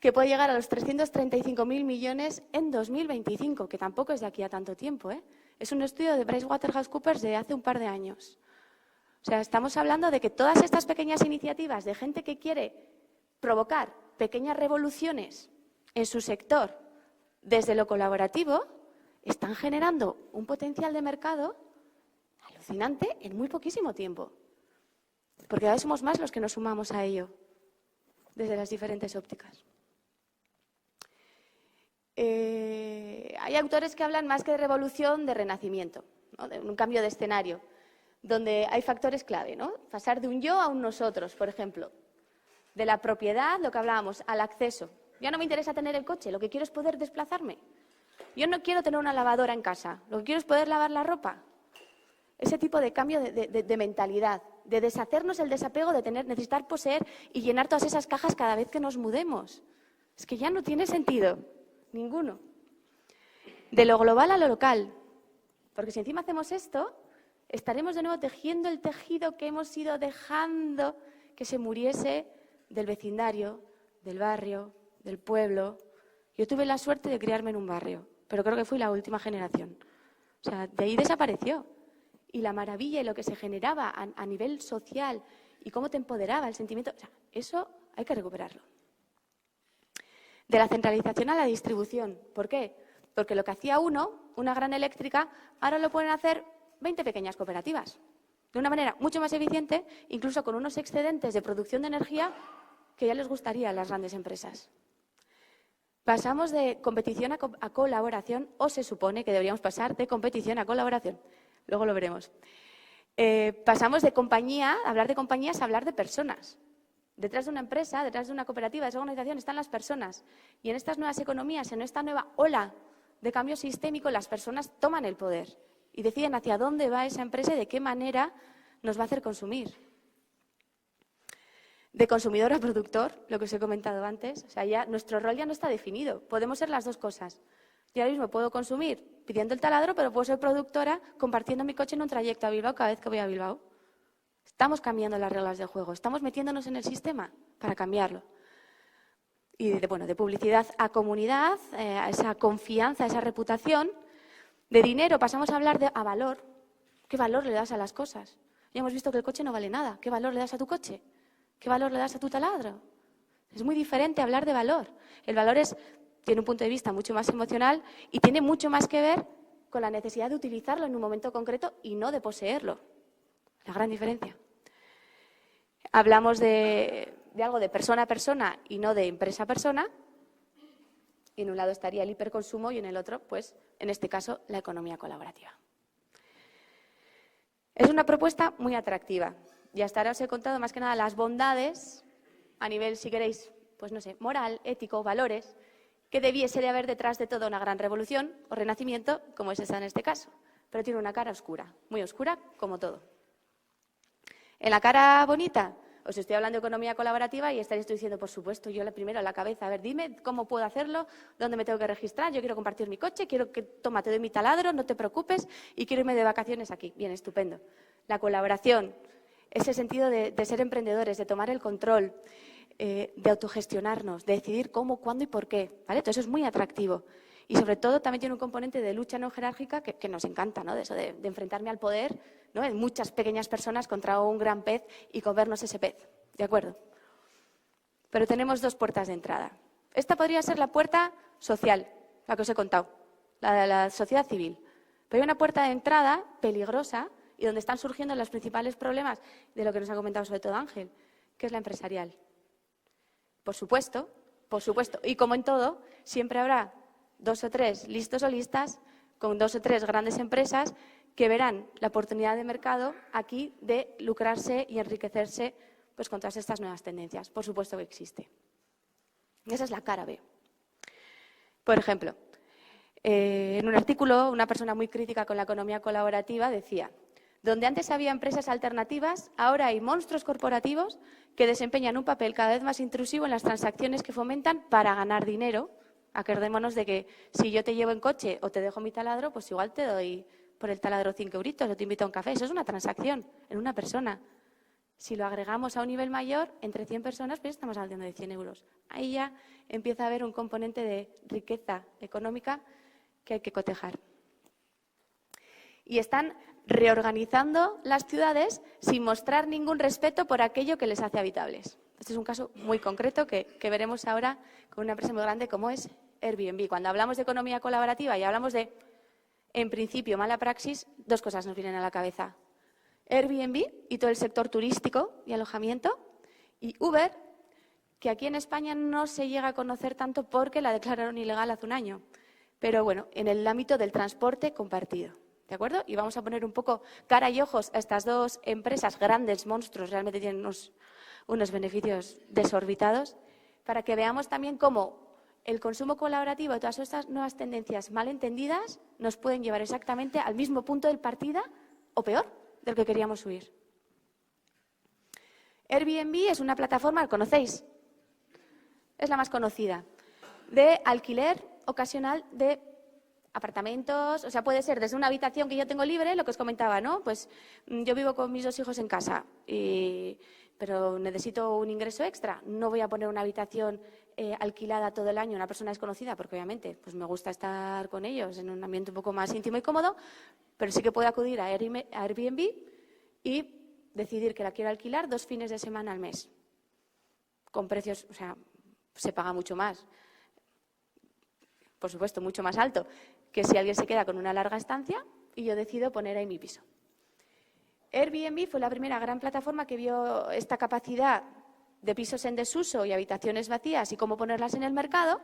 que puede llegar a los 335.000 millones en 2025, que tampoco es de aquí a tanto tiempo, ¿eh? Es un estudio de PricewaterhouseCoopers de hace un par de años. O sea, estamos hablando de que todas estas pequeñas iniciativas de gente que quiere provocar pequeñas revoluciones en su sector desde lo colaborativo están generando un potencial de mercado alucinante en muy poquísimo tiempo. Porque cada vez somos más los que nos sumamos a ello desde las diferentes ópticas. Hay autores que hablan más que de revolución, de renacimiento, ¿no? De un cambio de escenario, donde hay factores clave, ¿no? Pasar de un yo a un nosotros, por ejemplo. De la propiedad, lo que hablábamos, al acceso. Ya no me interesa tener el coche, lo que quiero es poder desplazarme. Yo no quiero tener una lavadora en casa, lo que quiero es poder lavar la ropa. Ese tipo de cambio de mentalidad, de deshacernos el desapego de necesitar poseer y llenar todas esas cajas cada vez que nos mudemos. Es que ya no tiene sentido, ninguno. De lo global a lo local, porque si encima hacemos esto, estaremos de nuevo tejiendo el tejido que hemos ido dejando que se muriese del vecindario, del barrio, del pueblo. Yo tuve la suerte de criarme en un barrio, pero creo que fui la última generación. O sea, de ahí desapareció. Y la maravilla y lo que se generaba a nivel social y cómo te empoderaba el sentimiento, o sea, eso hay que recuperarlo. De la centralización a la distribución. ¿Por qué? Porque lo que hacía una gran eléctrica, ahora lo pueden hacer 20 pequeñas cooperativas. De una manera mucho más eficiente, incluso con unos excedentes de producción de energía que ya les gustaría a las grandes empresas. Pasamos de competición a colaboración, o se supone que deberíamos pasar de competición a colaboración. Luego lo veremos. Pasamos de hablar de compañías, a hablar de personas. Detrás de una empresa, detrás de una cooperativa, de esa organización están las personas. Y en estas nuevas economías, en esta nueva ola de cambio sistémico, las personas toman el poder y deciden hacia dónde va esa empresa y de qué manera nos va a hacer consumir. De consumidor a productor, lo que os he comentado antes, o sea, ya nuestro rol ya no está definido. Podemos ser las dos cosas. Yo ahora mismo puedo consumir pidiendo el taladro, pero puedo ser productora compartiendo mi coche en un trayecto a Bilbao cada vez que voy a Bilbao. Estamos cambiando las reglas del juego, estamos metiéndonos en el sistema para cambiarlo. Y de publicidad a comunidad, a esa confianza, a esa reputación. De dinero pasamos a hablar a valor. ¿Qué valor le das a las cosas? Ya hemos visto que el coche no vale nada. ¿Qué valor le das a tu coche? ¿Qué valor le das a tu taladro? Es muy diferente hablar de valor. El valor tiene un punto de vista mucho más emocional y tiene mucho más que ver con la necesidad de utilizarlo en un momento concreto y no de poseerlo. La gran diferencia. Hablamos de algo de persona a persona y no de empresa a persona. Y en un lado estaría el hiperconsumo y en el otro, pues, en este caso, la economía colaborativa. Es una propuesta muy atractiva. Y hasta ahora os he contado más que nada las bondades a nivel, si queréis, pues no sé, moral, ético, valores, que debiese de haber detrás de toda una gran revolución o renacimiento, como es esa en este caso. Pero tiene una cara oscura, muy oscura, como todo. En la cara bonita, os estoy hablando de economía colaborativa y estaréis diciendo, por supuesto, yo la primero a la cabeza, a ver, dime cómo puedo hacerlo, dónde me tengo que registrar, yo quiero compartir mi coche, quiero que, toma, te doy mi taladro, no te preocupes, y quiero irme de vacaciones aquí. Bien, estupendo. La colaboración, ese sentido de ser emprendedores, de tomar el control, de autogestionarnos, de decidir cómo, cuándo y por qué, ¿vale? Todo eso es muy atractivo. Y sobre todo también tiene un componente de lucha no jerárquica que nos encanta, ¿no? De eso de enfrentarme al poder, ¿no? En muchas pequeñas personas contra un gran pez y comernos ese pez, ¿de acuerdo? Pero tenemos dos puertas de entrada. Esta podría ser la puerta social, la que os he contado, la de la sociedad civil. Pero hay una puerta de entrada peligrosa y donde están surgiendo los principales problemas de lo que nos ha comentado sobre todo Ángel, que es la empresarial. Por supuesto, y como en todo, siempre habrá 2 o 3 listos o listas con 2 o 3 grandes empresas que verán la oportunidad de mercado aquí de lucrarse y enriquecerse pues, con todas estas nuevas tendencias. Por supuesto que existe. Esa es la cara B. Por ejemplo, en un artículo, una persona muy crítica con la economía colaborativa decía: donde antes había empresas alternativas, ahora hay monstruos corporativos que desempeñan un papel cada vez más intrusivo en las transacciones que fomentan para ganar dinero. Acordémonos de que si yo te llevo en coche o te dejo mi taladro, pues igual te doy por el taladro 5 euritos o te invito a un café. Eso es una transacción en una persona. Si lo agregamos a un nivel mayor, entre 100 personas, pues estamos hablando de 100 euros. Ahí ya empieza a haber un componente de riqueza económica que hay que cotejar. Y están reorganizando las ciudades sin mostrar ningún respeto por aquello que les hace habitables. Este es un caso muy concreto que veremos ahora con una empresa muy grande como es Airbnb. Cuando hablamos de economía colaborativa y hablamos de, en principio, mala praxis, 2 cosas nos vienen a la cabeza. Airbnb y todo el sector turístico y alojamiento, y Uber, que aquí en España no se llega a conocer tanto porque la declararon ilegal hace un año. Pero bueno, en el ámbito del transporte compartido. ¿De acuerdo? Y vamos a poner un poco cara y ojos a estas 2 empresas, grandes monstruos, realmente tienen unos beneficios desorbitados, para que veamos también cómo el consumo colaborativo y todas estas nuevas tendencias mal entendidas nos pueden llevar exactamente al mismo punto de partida, o peor, del que queríamos huir. Airbnb es una plataforma, ¿la conocéis? Es la más conocida, de alquiler ocasional de apartamentos, o sea, puede ser desde una habitación que yo tengo libre, lo que os comentaba, ¿no? Pues yo vivo con mis 2 hijos en casa y pero necesito un ingreso extra. No voy a poner una habitación alquilada todo el año a una persona desconocida, porque obviamente pues me gusta estar con ellos en un ambiente un poco más íntimo y cómodo, pero sí que puedo acudir a Airbnb y decidir que la quiero alquilar 2 fines de semana al mes, con precios, o sea, se paga mucho más, por supuesto, mucho más alto que si alguien se queda con una larga estancia y yo decido poner ahí mi piso. Airbnb fue la primera gran plataforma que vio esta capacidad de pisos en desuso y habitaciones vacías y cómo ponerlas en el mercado.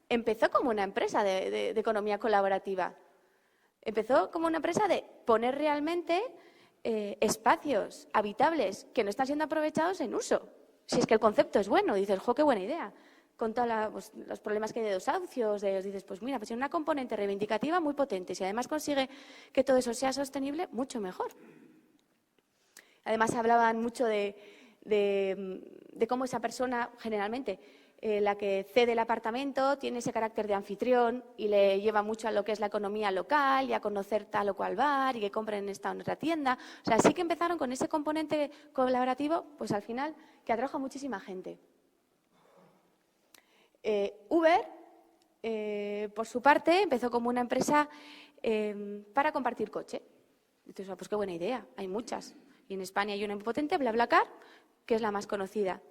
Empezó como una empresa de economía colaborativa. Empezó como una empresa de poner realmente espacios habitables que no están siendo aprovechados en uso. Si es que el concepto es bueno, dices, ¡jo, qué buena idea! Con todos los problemas que hay de desahucios, dices, pues mira, pues tiene una componente reivindicativa muy potente. Si además consigue que todo eso sea sostenible, mucho mejor. Además, hablaban mucho de cómo esa persona, generalmente, la que cede el apartamento, tiene ese carácter de anfitrión y le lleva mucho a lo que es la economía local y a conocer tal o cual bar y que compren esta o otra tienda. O sea, sí que empezaron con ese componente colaborativo, pues al final, que atrajo a muchísima gente. Uber, por su parte, empezó como una empresa para compartir coche. Entonces, pues qué buena idea, hay muchas. Y en España hay una muy potente, BlaBlaCar, que es la más conocida.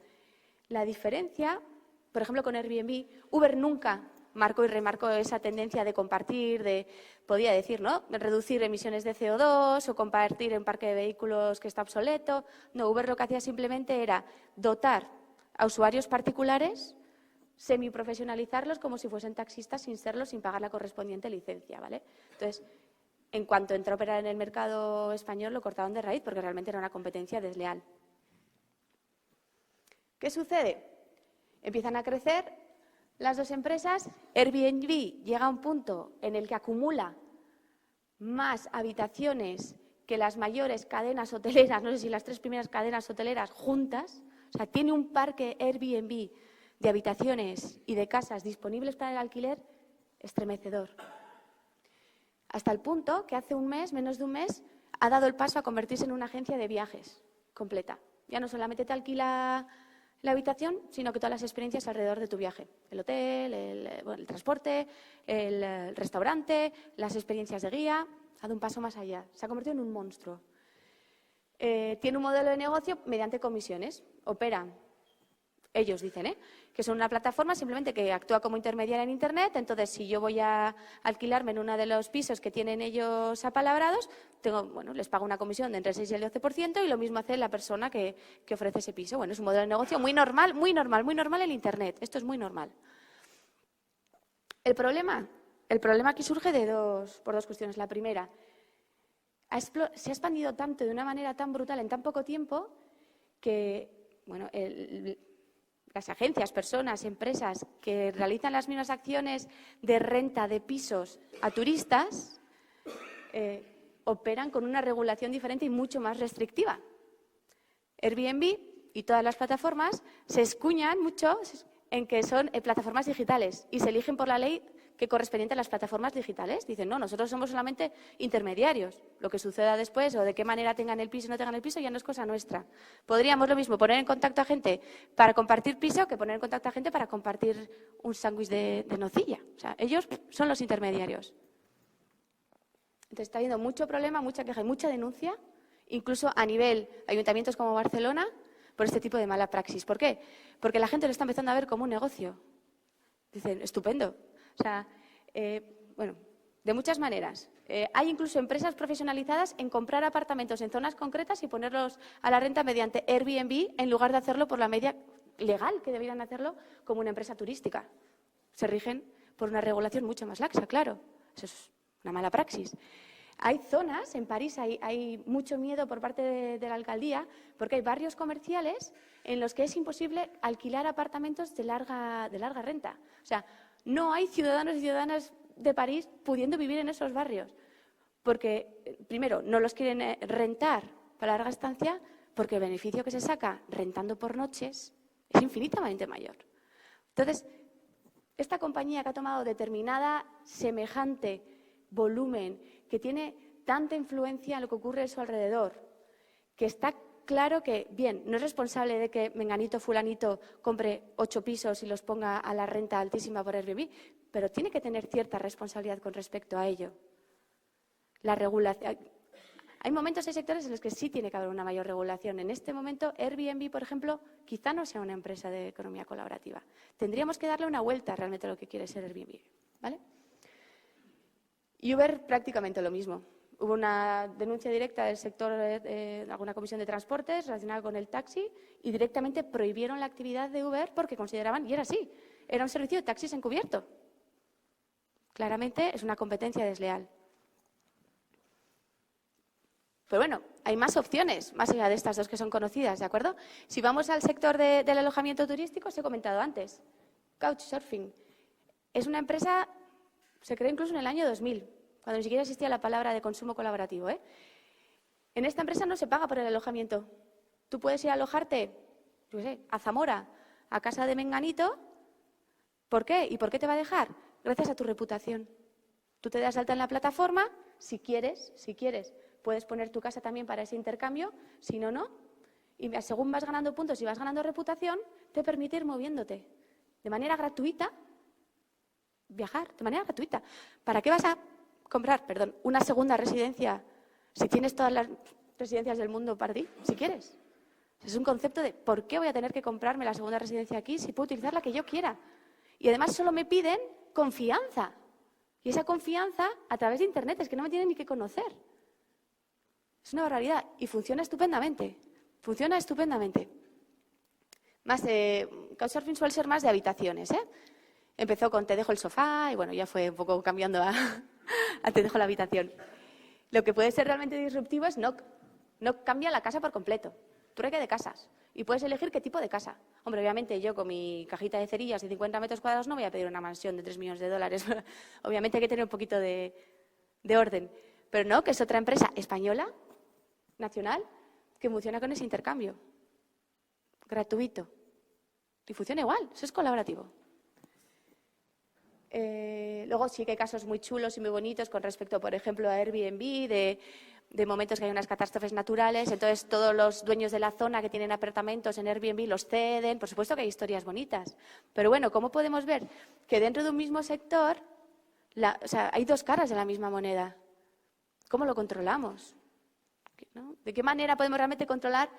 La diferencia, por ejemplo, con Airbnb, Uber nunca marcó y remarcó esa tendencia de compartir, podía decir, ¿no?, reducir emisiones de CO2 o compartir en parque de vehículos que está obsoleto. No, Uber lo que hacía simplemente era dotar a usuarios particulares, semiprofesionalizarlos como si fuesen taxistas sin serlo, sin pagar la correspondiente licencia, ¿vale? Entonces, en cuanto entró a operar en el mercado español, lo cortaron de raíz porque realmente era una competencia desleal. ¿Qué sucede? Empiezan a crecer las dos empresas. Airbnb llega a un punto en el que acumula más habitaciones que las mayores cadenas hoteleras, no sé si las 3 primeras cadenas hoteleras juntas. O sea, tiene un parque Airbnb de habitaciones y de casas disponibles para el alquiler estremecedor. Hasta el punto que hace un mes, menos de un mes, ha dado el paso a convertirse en una agencia de viajes completa. Ya no solamente te alquila la habitación, sino que todas las experiencias alrededor de tu viaje. El hotel, el transporte, el restaurante, las experiencias de guía. Ha dado un paso más allá. Se ha convertido en un monstruo. Tiene un modelo de negocio mediante comisiones. Opera, ellos dicen, que son una plataforma simplemente que actúa como intermediaria en Internet. Entonces, si yo voy a alquilarme en uno de los pisos que tienen ellos apalabrados, les pago una comisión de entre el 6 y el 12% y lo mismo hace la persona que ofrece ese piso. Bueno, es un modelo de negocio muy normal en Internet. Esto es muy normal. El problema aquí surge por dos cuestiones. La primera, se ha expandido tanto de una manera tan brutal en tan poco tiempo que, las agencias, personas, empresas que realizan las mismas acciones de renta de pisos a turistas operan con una regulación diferente y mucho más restrictiva. Airbnb y todas las plataformas se escuñan mucho en que son plataformas digitales y se eligen por la ley que correspondiente a las plataformas digitales. Dicen, no, nosotros somos solamente intermediarios. Lo que suceda después o de qué manera tengan el piso o no tengan el piso ya no es cosa nuestra. Podríamos lo mismo poner en contacto a gente para compartir piso que poner en contacto a gente para compartir un sándwich de nocilla. O sea, ellos son los intermediarios. Entonces está habiendo mucho problema, mucha queja y mucha denuncia, incluso a nivel ayuntamientos como Barcelona, por este tipo de mala praxis. ¿Por qué? Porque la gente lo está empezando a ver como un negocio. Dicen, estupendo. O sea, de muchas maneras. Hay incluso empresas profesionalizadas en comprar apartamentos en zonas concretas y ponerlos a la renta mediante Airbnb en lugar de hacerlo por la media legal, que deberían hacerlo como una empresa turística. Se rigen por una regulación mucho más laxa, claro. Eso es una mala praxis. Hay zonas, en París hay mucho miedo por parte de la alcaldía, porque hay barrios comerciales en los que es imposible alquilar apartamentos de larga renta. O sea, no hay ciudadanos y ciudadanas de París pudiendo vivir en esos barrios, porque, primero, no los quieren rentar para larga estancia, porque el beneficio que se saca rentando por noches es infinitamente mayor. Entonces, esta compañía que ha tomado determinada semejante volumen, que tiene tanta influencia en lo que ocurre a su alrededor, que está claro que, bien, no es responsable de que menganito, fulanito compre 8 pisos y los ponga a la renta altísima por Airbnb, pero tiene que tener cierta responsabilidad con respecto a ello. La regulación. Hay momentos, hay sectores en los que sí tiene que haber una mayor regulación. En este momento, Airbnb, por ejemplo, quizá no sea una empresa de economía colaborativa. Tendríamos que darle una vuelta realmente a lo que quiere ser Airbnb, ¿vale? Y Uber prácticamente lo mismo. Hubo una denuncia directa del sector de alguna comisión de transportes relacionada con el taxi y directamente prohibieron la actividad de Uber porque consideraban, y era así, era un servicio de taxis encubierto. Claramente es una competencia desleal. Pero bueno, hay más opciones, más allá de estas dos que son conocidas, ¿de acuerdo? Si vamos al sector del alojamiento turístico, os he comentado antes, Couchsurfing. Es una empresa, se creó incluso en el año 2000, cuando ni siquiera existía la palabra de consumo colaborativo, ¿eh? En esta empresa no se paga por el alojamiento. Tú puedes ir a alojarte, yo qué sé, a Zamora, a casa de Menganito. ¿Por qué? ¿Y por qué te va a dejar? Gracias a tu reputación. Tú te das alta en la plataforma, si quieres, puedes poner tu casa también para ese intercambio, si no, no. Y según vas ganando puntos y vas ganando reputación, te permite ir moviéndote de manera gratuita, viajar de manera gratuita. ¿Para qué vas a comprar, una segunda residencia si tienes todas las residencias del mundo para ti, si quieres? Es un concepto de ¿por qué voy a tener que comprarme la segunda residencia aquí si puedo utilizar la que yo quiera? Y además solo me piden confianza. Y esa confianza a través de Internet es que no me tienen ni que conocer. Es una barbaridad y funciona estupendamente. Funciona estupendamente. Couchsurfing suele ser más de habitaciones, ¿eh? Empezó con te dejo el sofá y bueno, ya fue un poco cambiando a te dejo la habitación. Lo que puede ser realmente disruptivo es no cambia la casa por completo. Trueque de casas. Y puedes elegir qué tipo de casa. Hombre, obviamente yo con mi cajita de cerillas de 50 metros cuadrados no voy a pedir una mansión de 3 millones de dólares. Obviamente hay que tener un poquito de orden. Pero no, que es otra empresa española, nacional, que funciona con ese intercambio. Gratuito. Y funciona igual, eso es colaborativo. Luego sí que hay casos muy chulos y muy bonitos con respecto, por ejemplo, a Airbnb, de momentos que hay unas catástrofes naturales. Entonces, todos los dueños de la zona que tienen apartamentos en Airbnb los ceden. Por supuesto que hay historias bonitas. Pero bueno, ¿cómo podemos ver que dentro de un mismo sector hay dos caras de la misma moneda? ¿Cómo lo controlamos? ¿No? ¿De qué manera podemos realmente controlar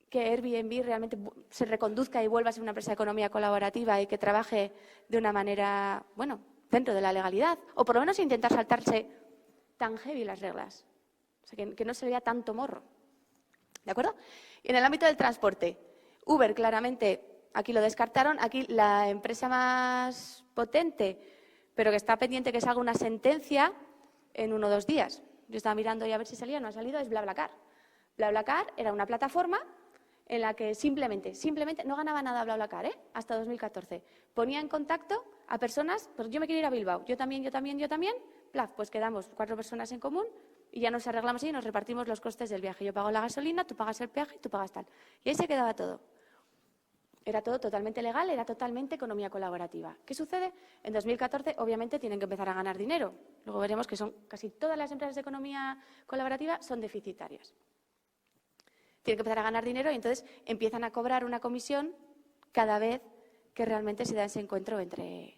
que Airbnb realmente se reconduzca y vuelva a ser una empresa de economía colaborativa y que trabaje de una manera, dentro de la legalidad? O por lo menos intentar saltarse tan heavy las reglas. O sea, que no se vea tanto morro. ¿De acuerdo? Y en el ámbito del transporte, Uber claramente, aquí lo descartaron. Aquí la empresa más potente, pero que está pendiente que salga una sentencia en 1 o 2 días. Yo estaba mirando y a ver si salía, no ha salido, es BlaBlaCar. BlaBlaCar era una plataforma en la que simplemente no ganaba nada BlaBlaCar, hasta 2014. Ponía en contacto a personas, pues yo me quiero ir a Bilbao, yo también, pues quedamos 4 personas en común y ya nos arreglamos y nos repartimos los costes del viaje. Yo pago la gasolina, tú pagas el peaje y tú pagas tal. Y ahí se quedaba todo. Era todo totalmente legal, era totalmente economía colaborativa. ¿Qué sucede? En 2014, obviamente, tienen que empezar a ganar dinero. Luego veremos que casi todas las empresas de economía colaborativa son deficitarias. Tienen que empezar a ganar dinero y entonces empiezan a cobrar una comisión cada vez que realmente se da ese encuentro entre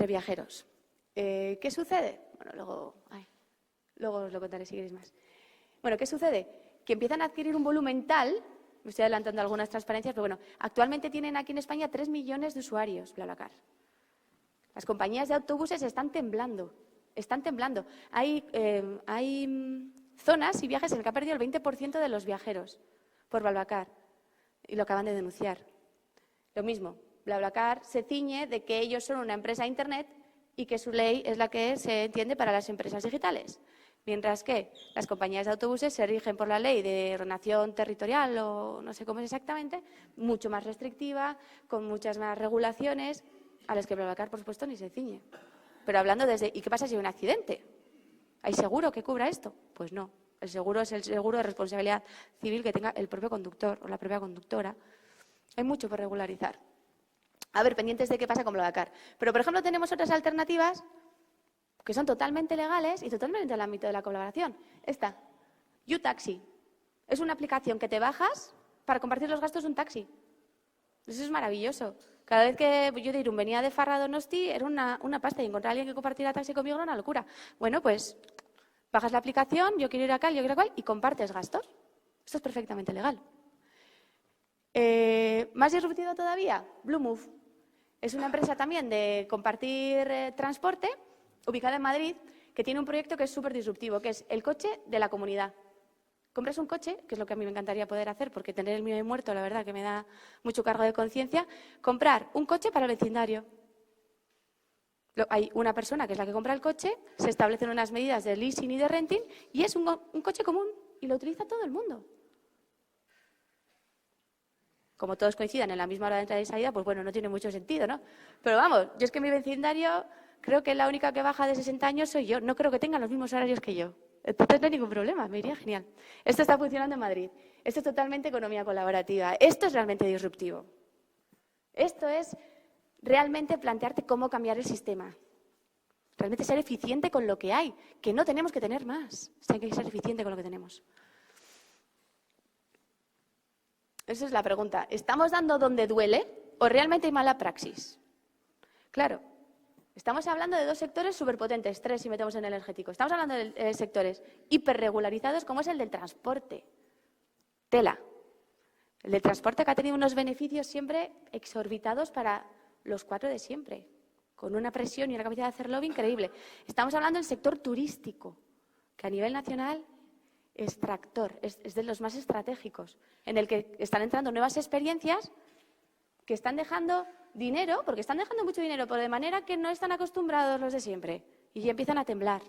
viajeros. ¿Qué sucede? Bueno, luego os lo contaré si queréis más. Bueno, ¿qué sucede? Que empiezan a adquirir un volumen tal. Me estoy adelantando algunas transparencias, pero bueno, actualmente tienen aquí en España 3 millones de usuarios, BlaBlaCar. Las compañías de autobuses están temblando. Hay zonas y viajes en los que ha perdido el 20% de los viajeros por BlaBlaCar y lo acaban de denunciar. Lo mismo, BlaBlaCar se ciñe de que ellos son una empresa de Internet y que su ley es la que se entiende para las empresas digitales. Mientras que las compañías de autobuses se rigen por la ley de ordenación territorial o no sé cómo es exactamente, mucho más restrictiva, con muchas más regulaciones, a las que BlaBlaCar, por supuesto, ni se ciñe. Pero hablando ¿y qué pasa si hay un accidente? ¿Hay seguro que cubra esto? Pues no. El seguro es el seguro de responsabilidad civil que tenga el propio conductor o la propia conductora. Hay mucho por regularizar. A ver, pendientes de qué pasa con BlaBlaCar. Pero, por ejemplo, tenemos otras alternativas que son totalmente legales y totalmente en el ámbito de la colaboración. Esta, YouTaxi. Es una aplicación que te bajas para compartir los gastos de un taxi. Eso es maravilloso. Cada vez que yo de Irún venía de Farra a Donosti, era una pasta, y encontrar a alguien que compartiera taxi conmigo era una locura. Bueno, pues bajas la aplicación, yo quiero ir acá, yo quiero ir acá, y compartes gastos. Esto es perfectamente legal. Más disruptivo todavía, Bluemove. Es una empresa también de compartir transporte, ubicada en Madrid, que tiene un proyecto que es súper disruptivo, que es el coche de la comunidad. Compras un coche, que es lo que a mí me encantaría poder hacer, porque tener el mío ahí muerto, la verdad, que me da mucho cargo de conciencia. Comprar un coche para el vecindario. Hay una persona que es la que compra el coche, se establecen unas medidas de leasing y de renting, y es un coche común, y lo utiliza todo el mundo. Como todos coincidan en la misma hora de entrada y salida, pues bueno, no tiene mucho sentido, ¿no? Pero vamos, yo es que en mi vecindario creo que la única que baja de 60 años soy yo. No creo que tengan los mismos horarios que yo. Entonces no hay ningún problema, me iría genial. Esto está funcionando en Madrid. Esto es totalmente economía colaborativa. Esto es realmente disruptivo. Esto es realmente plantearte cómo cambiar el sistema. Realmente ser eficiente con lo que hay, que no tenemos que tener más. Hay que ser eficiente con lo que tenemos. Esa es la pregunta. ¿Estamos dando donde duele o realmente hay mala praxis? Claro. Estamos hablando de dos sectores superpotentes, tres si metemos en el energético. Estamos hablando de sectores hiperregularizados como es el del transporte. Tela. El del transporte que ha tenido unos beneficios siempre exorbitados para los cuatro de siempre, con una presión y una capacidad de hacer lobby increíble. Estamos hablando del sector turístico, que a nivel nacional es tractor, es de los más estratégicos, en el que están entrando nuevas experiencias que están dejando dinero, porque están dejando mucho dinero, pero de manera que no están acostumbrados los de siempre, y ya empiezan a temblar.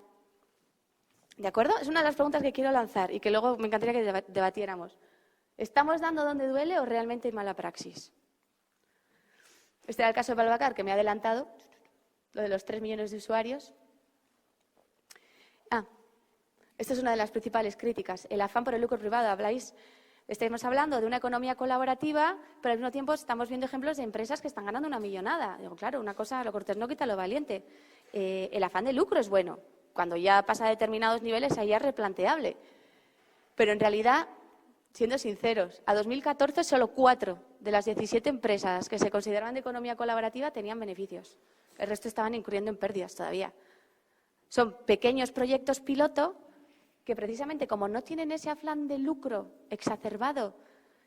¿De acuerdo? Es una de las preguntas que quiero lanzar y que luego me encantaría que debatiéramos. ¿Estamos dando donde duele o realmente hay mala praxis? Este era el caso de BlaBlaCar, que me ha adelantado, lo de los 3 millones de usuarios. Esta es una de las principales críticas, el afán por el lucro privado. Estamos hablando de una economía colaborativa, pero al mismo tiempo estamos viendo ejemplos de empresas que están ganando una millonada. Digo, claro, una cosa, lo cortés no quita lo valiente. El afán de lucro es bueno. Cuando ya pasa a determinados niveles, ahí es replanteable. Pero en realidad, siendo sinceros, a 2014 solo 4 de las 17 empresas que se consideraban de economía colaborativa tenían beneficios. El resto estaban incurriendo en pérdidas todavía. Son pequeños proyectos piloto que precisamente como no tienen ese afán de lucro exacerbado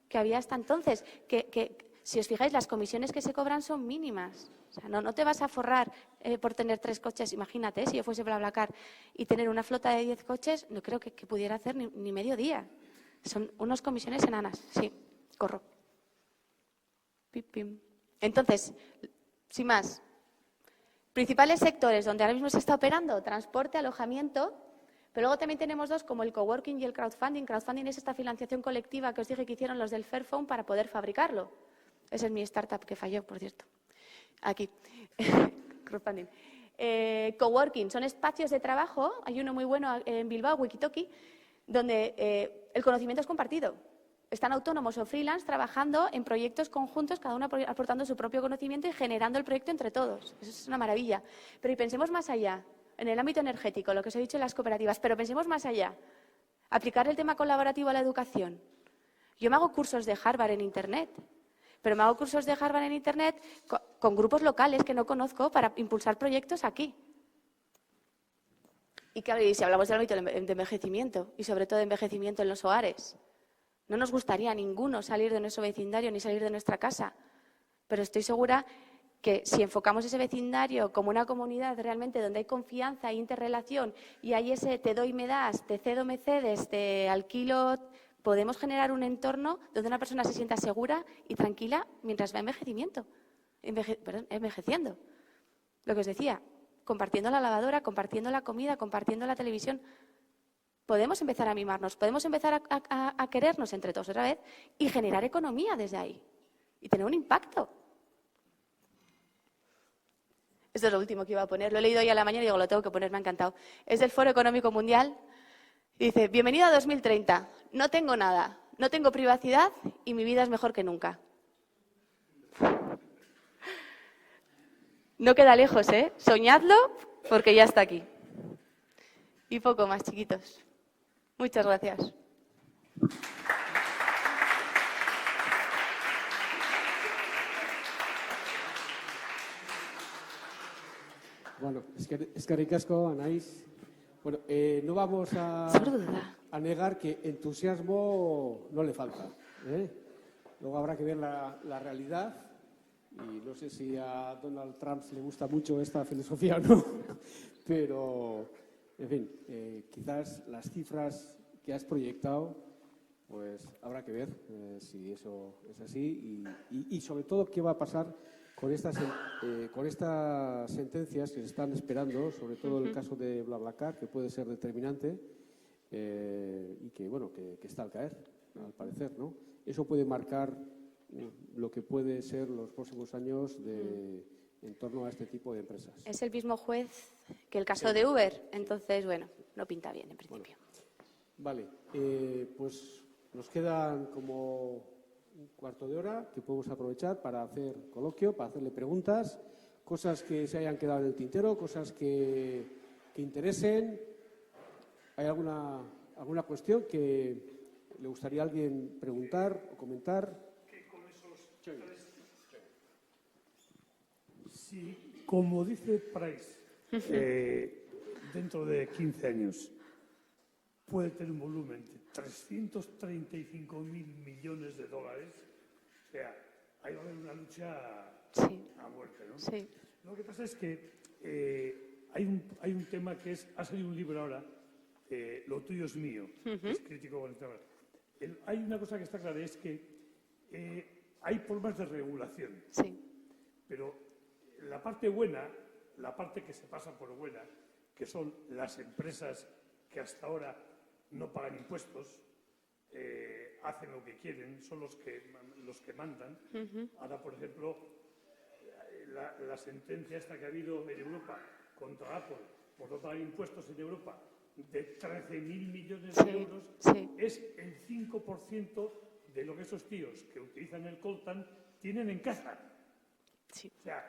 que había hasta entonces, que si os fijáis, las comisiones que se cobran son mínimas. O sea, no te vas a forrar por tener 3 coches. Imagínate, si yo fuese BlaBlaCar y tener una flota de 10 coches, no creo que pudiera hacer ni medio día. Son unas comisiones enanas. Sí, corro. Pim, pim. Entonces, sin más, principales sectores donde ahora mismo se está operando: transporte, alojamiento. Pero luego también tenemos dos, como el coworking y el crowdfunding. Crowdfunding es esta financiación colectiva que os dije que hicieron los del Fairphone para poder fabricarlo. Esa es mi startup que falló, por cierto. Aquí. Crowdfunding. Coworking son espacios de trabajo. Hay uno muy bueno en Bilbao, Wikitoki, donde el conocimiento es compartido. Están autónomos o freelance trabajando en proyectos conjuntos, cada uno aportando su propio conocimiento y generando el proyecto entre todos. Eso es una maravilla. Pero y pensemos más allá. En el ámbito energético, lo que os he dicho en las cooperativas, pero pensemos más allá. Aplicar el tema colaborativo a la educación. Yo me hago cursos de Harvard en Internet, pero me hago cursos de Harvard en Internet con grupos locales que no conozco para impulsar proyectos aquí. Y si hablamos del ámbito de envejecimiento, y sobre todo de envejecimiento en los hogares, no nos gustaría a ninguno salir de nuestro vecindario ni salir de nuestra casa, pero estoy segura que si enfocamos ese vecindario como una comunidad realmente donde hay confianza e interrelación y hay ese te doy, me das, te cedo, me cedes, te alquilo, podemos generar un entorno donde una persona se sienta segura y tranquila mientras va envejeciendo. Lo que os decía, compartiendo la lavadora, compartiendo la comida, compartiendo la televisión. Podemos empezar a mimarnos, podemos empezar a querernos entre todos otra vez y generar economía desde ahí y tener un impacto. Esto es lo último que iba a poner. Lo he leído hoy a la mañana y digo, lo tengo que poner, me ha encantado. Es del Foro Económico Mundial. Y dice, bienvenido a 2030. No tengo nada, no tengo privacidad y mi vida es mejor que nunca. No queda lejos, ¿eh? Soñadlo porque ya está aquí. Y poco más, chiquitos. Muchas gracias. Bueno, eskerrik asko, Anaís. Bueno, no vamos a negar que entusiasmo no le falta, ¿eh? Luego habrá que ver la realidad y no sé si a Donald Trump le gusta mucho esta filosofía o no, pero, en fin, quizás las cifras que has proyectado, pues habrá que ver si eso es así y sobre todo qué va a pasar con estas sentencias que se están esperando, sobre todo en el caso de BlaBlaCar, que puede ser determinante y que, bueno, que está al caer, al parecer, ¿no? Eso puede marcar lo que puede ser los próximos años en torno a este tipo de empresas. Es el mismo juez que el caso de Uber, entonces, bueno, no pinta bien en principio. Bueno, vale, pues nos quedan como un cuarto de hora que podemos aprovechar para hacer coloquio, para hacerle preguntas, cosas que se hayan quedado en el tintero, cosas que interesen. ¿Hay alguna cuestión que le gustaría a alguien preguntar o comentar? Sí, como dice Price, dentro de 15 años puede tener un volumen de 335.000 millones de dólares. O sea, ahí va a haber una lucha a muerte, ¿no? Sí. Lo que pasa es que hay un tema que ha salido un libro ahora, Lo tuyo es mío, es crítico con el tema. Hay una cosa que está clara, es que hay formas de regulación. Sí. Pero la parte buena, la parte que se pasa por buena, que son las empresas que hasta ahora no pagan impuestos, hacen lo que quieren, son los que mandan. Ahora, por ejemplo, la sentencia esta que ha habido en Europa contra Apple por no pagar impuestos en Europa de 13.000 millones de euros, es el 5% de lo que esos tíos que utilizan el coltan tienen en casa. Sí. O sea,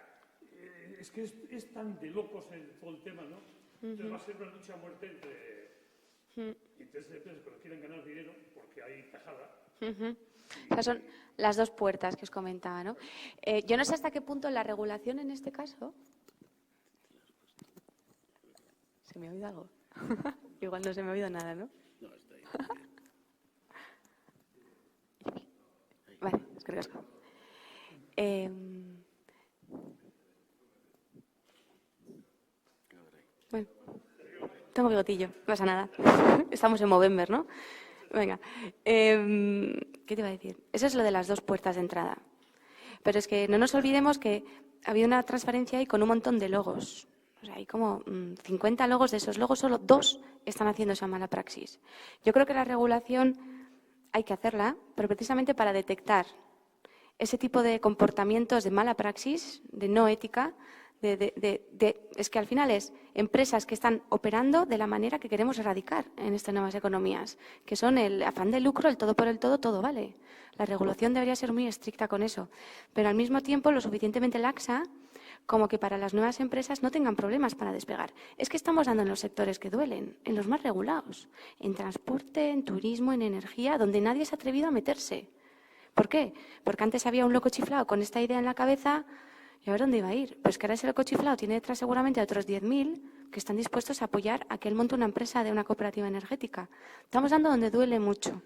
es que es tan de locos todo el tema, ¿no? Entonces va a ser una lucha a muerte entre intereses de empresas que quieren ganar dinero porque hay tajada. Esas son las dos puertas que os comentaba, ¿no? Yo no sé hasta qué punto la regulación en este caso... ¿Se me ha oído algo? Igual no se me ha oído nada, ¿no? No, está ahí. Vale, es que rasco. Bueno, tengo bigotillo, no pasa nada. Estamos en Movember, ¿no? Venga. ¿Qué te iba a decir? Eso es lo de las dos puertas de entrada. Pero es que no nos olvidemos que había una transparencia ahí con un montón de logos. O sea, hay como 50 logos, de esos logos solo 2 están haciendo esa mala praxis. Yo creo que la regulación hay que hacerla, pero precisamente para detectar ese tipo de comportamientos de mala praxis, de no ética, es que al final es empresas que están operando de la manera que queremos erradicar en estas nuevas economías, que son el afán de lucro, el todo por el todo, todo vale. La regulación debería ser muy estricta con eso, pero al mismo tiempo lo suficientemente laxa como que para las nuevas empresas no tengan problemas para despegar. Es que estamos dando en los sectores que duelen, en los más regulados, en transporte, en turismo, en energía, donde nadie se ha atrevido a meterse. ¿Por qué? Porque antes había un loco chiflado con esta idea en la cabeza y a ver dónde iba a ir. Pues que ahora ese loco chiflado tiene detrás seguramente a otros 10.000 que están dispuestos a apoyar a que él monte una empresa de una cooperativa energética. Estamos dando donde duele mucho.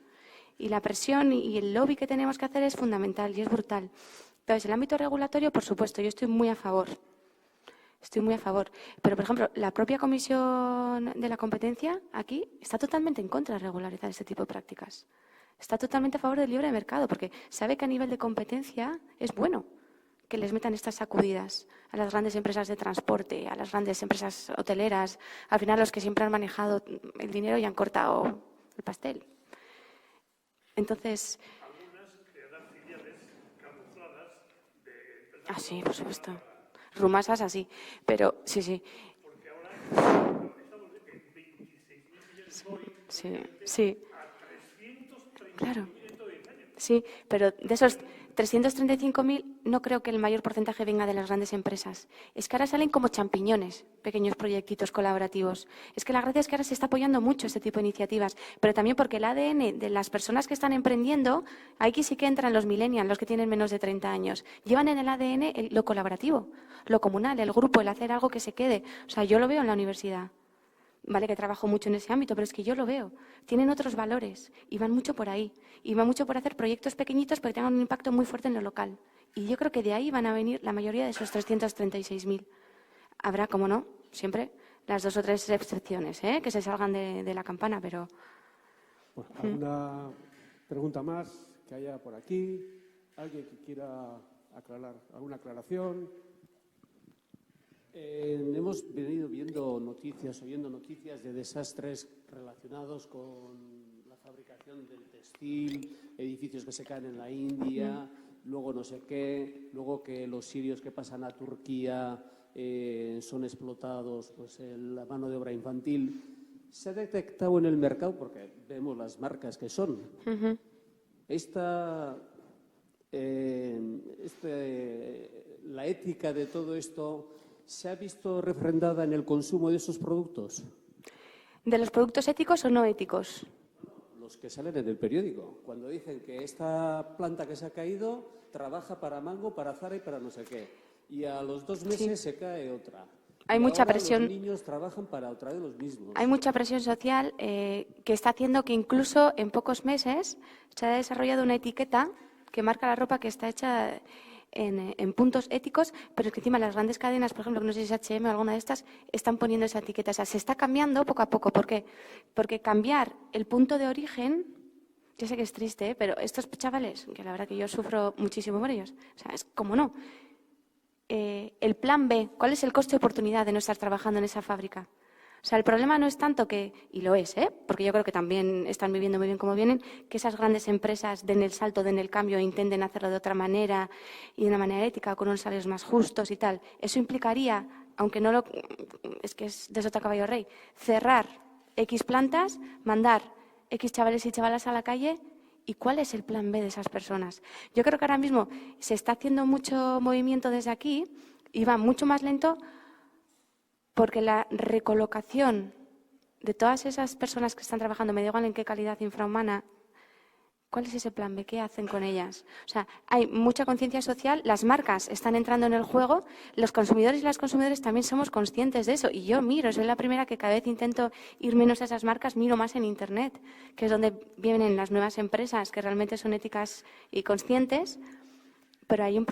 Y la presión y el lobby que tenemos que hacer es fundamental y es brutal. Entonces, el ámbito regulatorio, por supuesto, yo estoy muy a favor. Estoy muy a favor. Pero, por ejemplo, la propia Comisión de la Competencia aquí está totalmente en contra de regularizar este tipo de prácticas. Está totalmente a favor del libre mercado, porque sabe que a nivel de competencia es bueno que les metan estas sacudidas a las grandes empresas de transporte, a las grandes empresas hoteleras, al final los que siempre han manejado el dinero y han cortado el pastel. Entonces... Ah, sí, por supuesto. Rumasas así, pero sí, sí. Porque ahora estamos en 26.000 millones sí, sí. a 330.000 claro. en todo el año. Sí, pero de esos 335.000 no creo que el mayor porcentaje venga de las grandes empresas. Es que ahora salen como champiñones, pequeños proyectitos colaborativos. Es que la gracia es que ahora se está apoyando mucho este tipo de iniciativas, pero también porque el ADN de las personas que están emprendiendo, aquí sí que entran los millennials, los que tienen menos de 30 años. Llevan en el ADN lo colaborativo, lo comunal, el grupo, el hacer algo que se quede. O sea, yo lo veo en la universidad. Vale que trabajo mucho en ese ámbito, pero es que yo lo veo. Tienen otros valores y van mucho por ahí. Y van mucho por hacer proyectos pequeñitos pero que tengan un impacto muy fuerte en lo local. Y yo creo que de ahí van a venir la mayoría de esos 336.000. Habrá, como no, siempre las 2 o 3 excepciones que se salgan de la campana, pero... Bueno, ¿alguna pregunta más que haya por aquí? ¿Alguien que quiera aclarar alguna aclaración? Hemos venido viendo noticias, oyendo noticias de desastres relacionados con la fabricación del textil, edificios que se caen en la India, luego no sé qué, luego que los sirios que pasan a Turquía son explotados, pues la mano de obra infantil. Se ha detectado en el mercado, porque vemos las marcas que son, la ética de todo esto. ¿Se ha visto refrendada en el consumo de esos productos? ¿De los productos éticos o no éticos? Los que salen en el periódico. Cuando dicen que esta planta que se ha caído trabaja para Mango, para Zara y para no sé qué. Y a los 2 meses se cae otra. Hay y mucha ahora presión. Los niños trabajan para otra de los mismos. Hay mucha presión social que está haciendo que incluso en pocos meses se haya desarrollado una etiqueta que marca la ropa que está hecha en puntos éticos, pero es que encima las grandes cadenas, por ejemplo, no sé si es H&M o alguna de estas, están poniendo esa etiqueta. O sea, se está cambiando poco a poco. ¿Por qué? Porque cambiar el punto de origen, yo sé que es triste, pero estos chavales, que la verdad que yo sufro muchísimo por ellos, o sea, es como no. El plan B, ¿cuál es el coste de oportunidad de no estar trabajando en esa fábrica? O sea, el problema no es tanto que, y lo es, porque yo creo que también están viviendo muy bien como vienen, que esas grandes empresas den el salto, den el cambio e intenten hacerlo de otra manera y de una manera ética, con unos salarios más justos y tal. Eso implicaría, aunque no lo... es que es de sota caballo rey, cerrar X plantas, mandar X chavales y chavalas a la calle. ¿Y cuál es el plan B de esas personas? Yo creo que ahora mismo se está haciendo mucho movimiento desde aquí y va mucho más lento porque la recolocación de todas esas personas que están trabajando, me da igual en qué calidad infrahumana, ¿cuál es ese plan B? ¿Qué hacen con ellas? O sea, hay mucha conciencia social, las marcas están entrando en el juego, los consumidores y las consumidoras también somos conscientes de eso. Y yo soy la primera que cada vez intento ir menos a esas marcas, miro más en Internet, que es donde vienen las nuevas empresas que realmente son éticas y conscientes, pero hay una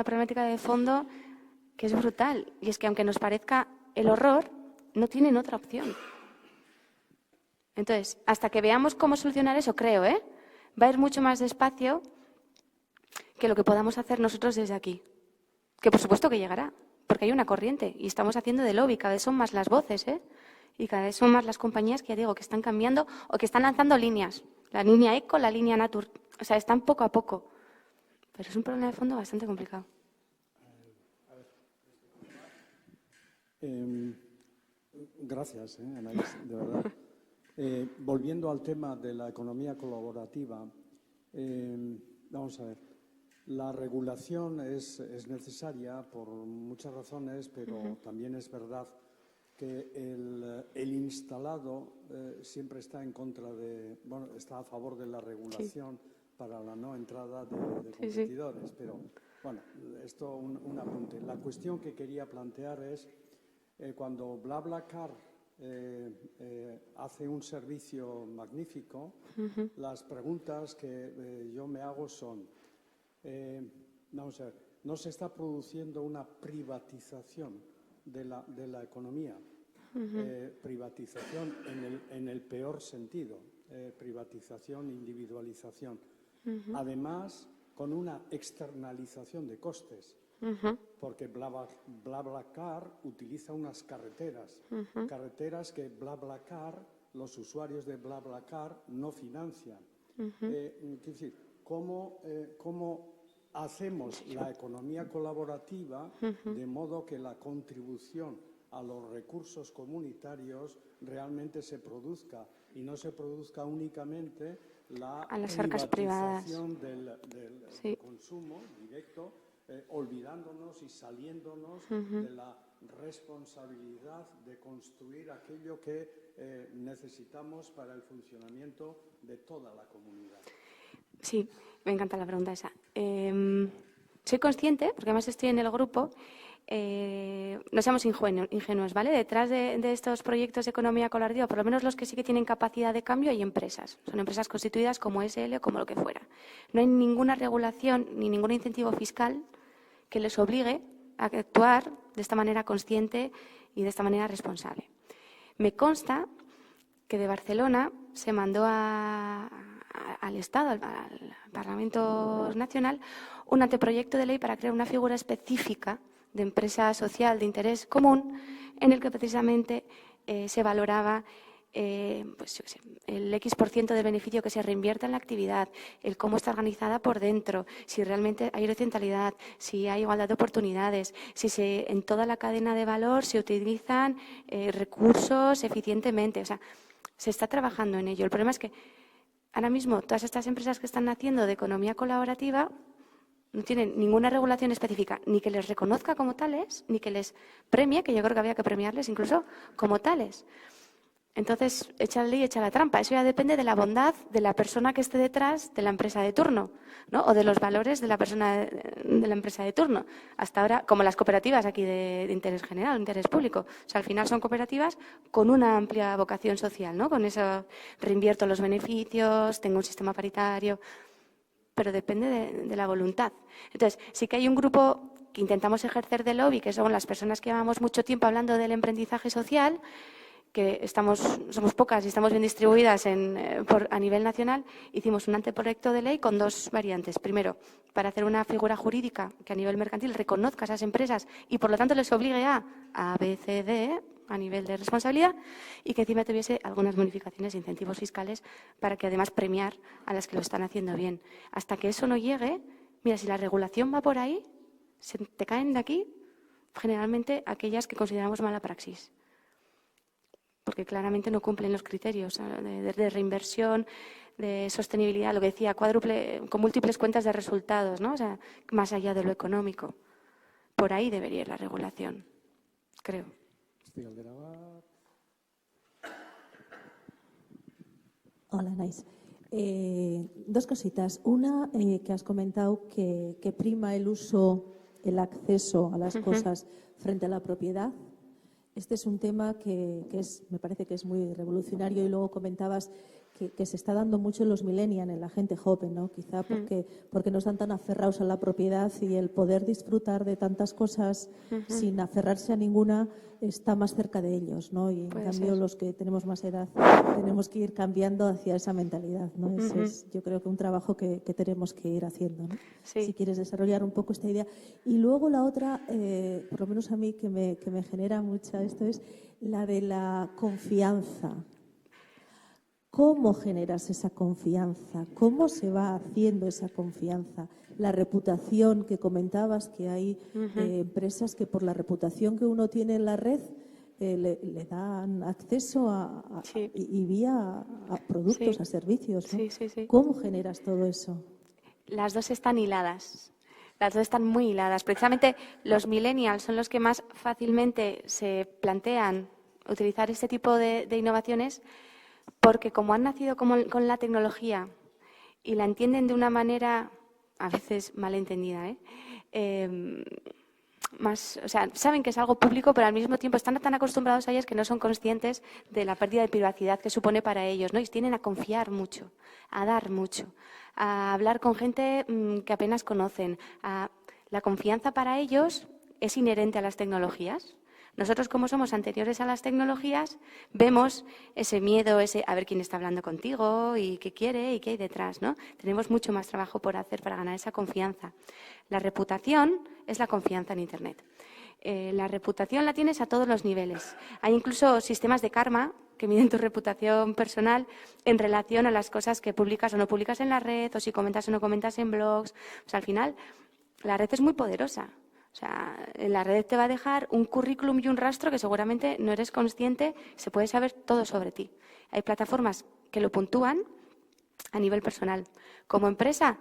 problemática de fondo que es brutal. Y es que aunque nos parezca el horror, no tienen otra opción. Entonces, hasta que veamos cómo solucionar eso, creo, va a ir mucho más despacio que lo que podamos hacer nosotros desde aquí. Que por supuesto que llegará, porque hay una corriente y estamos haciendo de lobby, cada vez son más las voces, y cada vez son más las compañías que ya digo que están cambiando o que están lanzando líneas. La línea Eco, la línea Natur, o sea, están poco a poco. Pero es un problema de fondo bastante complicado. Gracias, Anaís, de verdad. Volviendo al tema de la economía colaborativa, vamos a ver, la regulación es necesaria por muchas razones, pero también es verdad que el instalado siempre está en contra está a favor de la regulación para la no entrada de competidores. Pero, bueno, esto un apunte. La cuestión que quería plantear es cuando BlaBlaCar hace un servicio magnífico, las preguntas que yo me hago son, vamos a ver, ¿no se está produciendo una privatización de la economía? Privatización en el peor sentido, privatización, individualización. Además, con una externalización de costes. Porque BlaBlaCar utiliza unas carreteras, que BlaBlaCar, los usuarios de BlaBlaCar no financian. Es decir, ¿cómo hacemos la economía colaborativa de modo que la contribución a los recursos comunitarios realmente se produzca y no se produzca únicamente a las arcas privadas del consumo directo, olvidándonos y saliéndonos de la responsabilidad de construir aquello que necesitamos para el funcionamiento de toda la comunidad. Sí, me encanta la pregunta esa. Soy consciente, porque además estoy en el grupo, no seamos ingenuos, ¿vale? Detrás de estos proyectos de economía colaborativa, por lo menos los que sí que tienen capacidad de cambio, hay empresas. Son empresas constituidas como SL o como lo que fuera. No hay ninguna regulación ni ningún incentivo fiscal que les obligue a actuar de esta manera consciente y de esta manera responsable. Me consta que de Barcelona se mandó al Estado, al Parlamento Nacional, un anteproyecto de ley para crear una figura específica de empresa social de interés común, en el que precisamente se valoraba pues, yo qué sé, el X% del beneficio que se reinvierte en la actividad, el cómo está organizada por dentro, si realmente hay horizontalidad, si hay igualdad de oportunidades, si en toda la cadena de valor se utilizan recursos eficientemente. O sea, se está trabajando en ello. El problema es que ahora mismo todas estas empresas que están naciendo de economía colaborativa no tienen ninguna regulación específica, ni que les reconozca como tales, ni que les premie, que yo creo que había que premiarles incluso como tales. Entonces, echa la ley, echa la trampa. Eso ya depende de la bondad de la persona que esté detrás de la empresa de turno, ¿no? O de los valores de la persona de la empresa de turno. Hasta ahora, como las cooperativas aquí de interés general, de interés público. O sea, al final son cooperativas con una amplia vocación social, ¿no? Con eso reinvierto los beneficios, tengo un sistema paritario, pero depende de la voluntad. Entonces, sí que hay un grupo que intentamos ejercer de lobby, que son las personas que llevamos mucho tiempo hablando del emprendizaje social, que somos pocas y estamos bien distribuidas a nivel nacional. Hicimos un anteproyecto de ley con dos variantes. Primero, para hacer una figura jurídica que a nivel mercantil reconozca a esas empresas y por lo tanto les obligue a ABCD a nivel de responsabilidad, y que encima tuviese algunas bonificaciones e incentivos fiscales para que además premiar a las que lo están haciendo bien. Hasta que eso no llegue, mira, si la regulación va por ahí, se te caen de aquí generalmente aquellas que consideramos mala praxis, porque claramente no cumplen los criterios de reinversión, de sostenibilidad, lo que decía, con múltiples cuentas de resultados, ¿no? O sea, más allá de lo económico. Por ahí debería ir la regulación, creo. Hola, Anais. Dos cositas. Una, que has comentado que prima el uso, el acceso a las cosas frente a la propiedad. Este es un tema que me parece que es muy revolucionario, y luego comentabas que se está dando mucho en los millennials, en la gente joven, ¿no? Quizá porque no están tan aferrados a la propiedad, y el poder disfrutar de tantas cosas sin aferrarse a ninguna está más cerca de ellos, ¿no? Y en cambio los que tenemos más edad tenemos que ir cambiando hacia esa mentalidad, ¿no? Ese es, yo creo, que un trabajo que tenemos que ir haciendo, ¿no? Sí. Si quieres desarrollar un poco esta idea. Y luego la otra, por lo menos a mí que me genera mucha esto, es la de la confianza. ¿Cómo generas esa confianza? ¿Cómo se va haciendo esa confianza? La reputación que comentabas, que hay empresas que por la reputación que uno tiene en la red le dan acceso y vía a productos, a servicios, ¿no? Sí. ¿Cómo generas todo eso? Las dos están hiladas. Las dos están muy hiladas. Precisamente los millennials son los que más fácilmente se plantean utilizar este tipo de innovaciones, porque como han nacido con la tecnología y la entienden de una manera a veces malentendida, o sea, saben que es algo público, pero al mismo tiempo están tan acostumbrados a ellas que no son conscientes de la pérdida de privacidad que supone para ellos, ¿no? Y tienden a confiar mucho, a dar mucho, a hablar con gente que apenas conocen. La confianza para ellos es inherente a las tecnologías. Nosotros, como somos anteriores a las tecnologías, vemos ese miedo, ese a ver quién está hablando contigo y qué quiere y qué hay detrás, ¿no? Tenemos mucho más trabajo por hacer para ganar esa confianza. La reputación es la confianza en Internet. La reputación la tienes a todos los niveles. Hay incluso sistemas de karma que miden tu reputación personal en relación a las cosas que publicas o no publicas en la red, o si comentas o no comentas en blogs. O sea, al final, la red es muy poderosa. O sea, la red te va a dejar un currículum y un rastro que seguramente no eres consciente, se puede saber todo sobre ti. Hay plataformas que lo puntúan a nivel personal. Como empresa,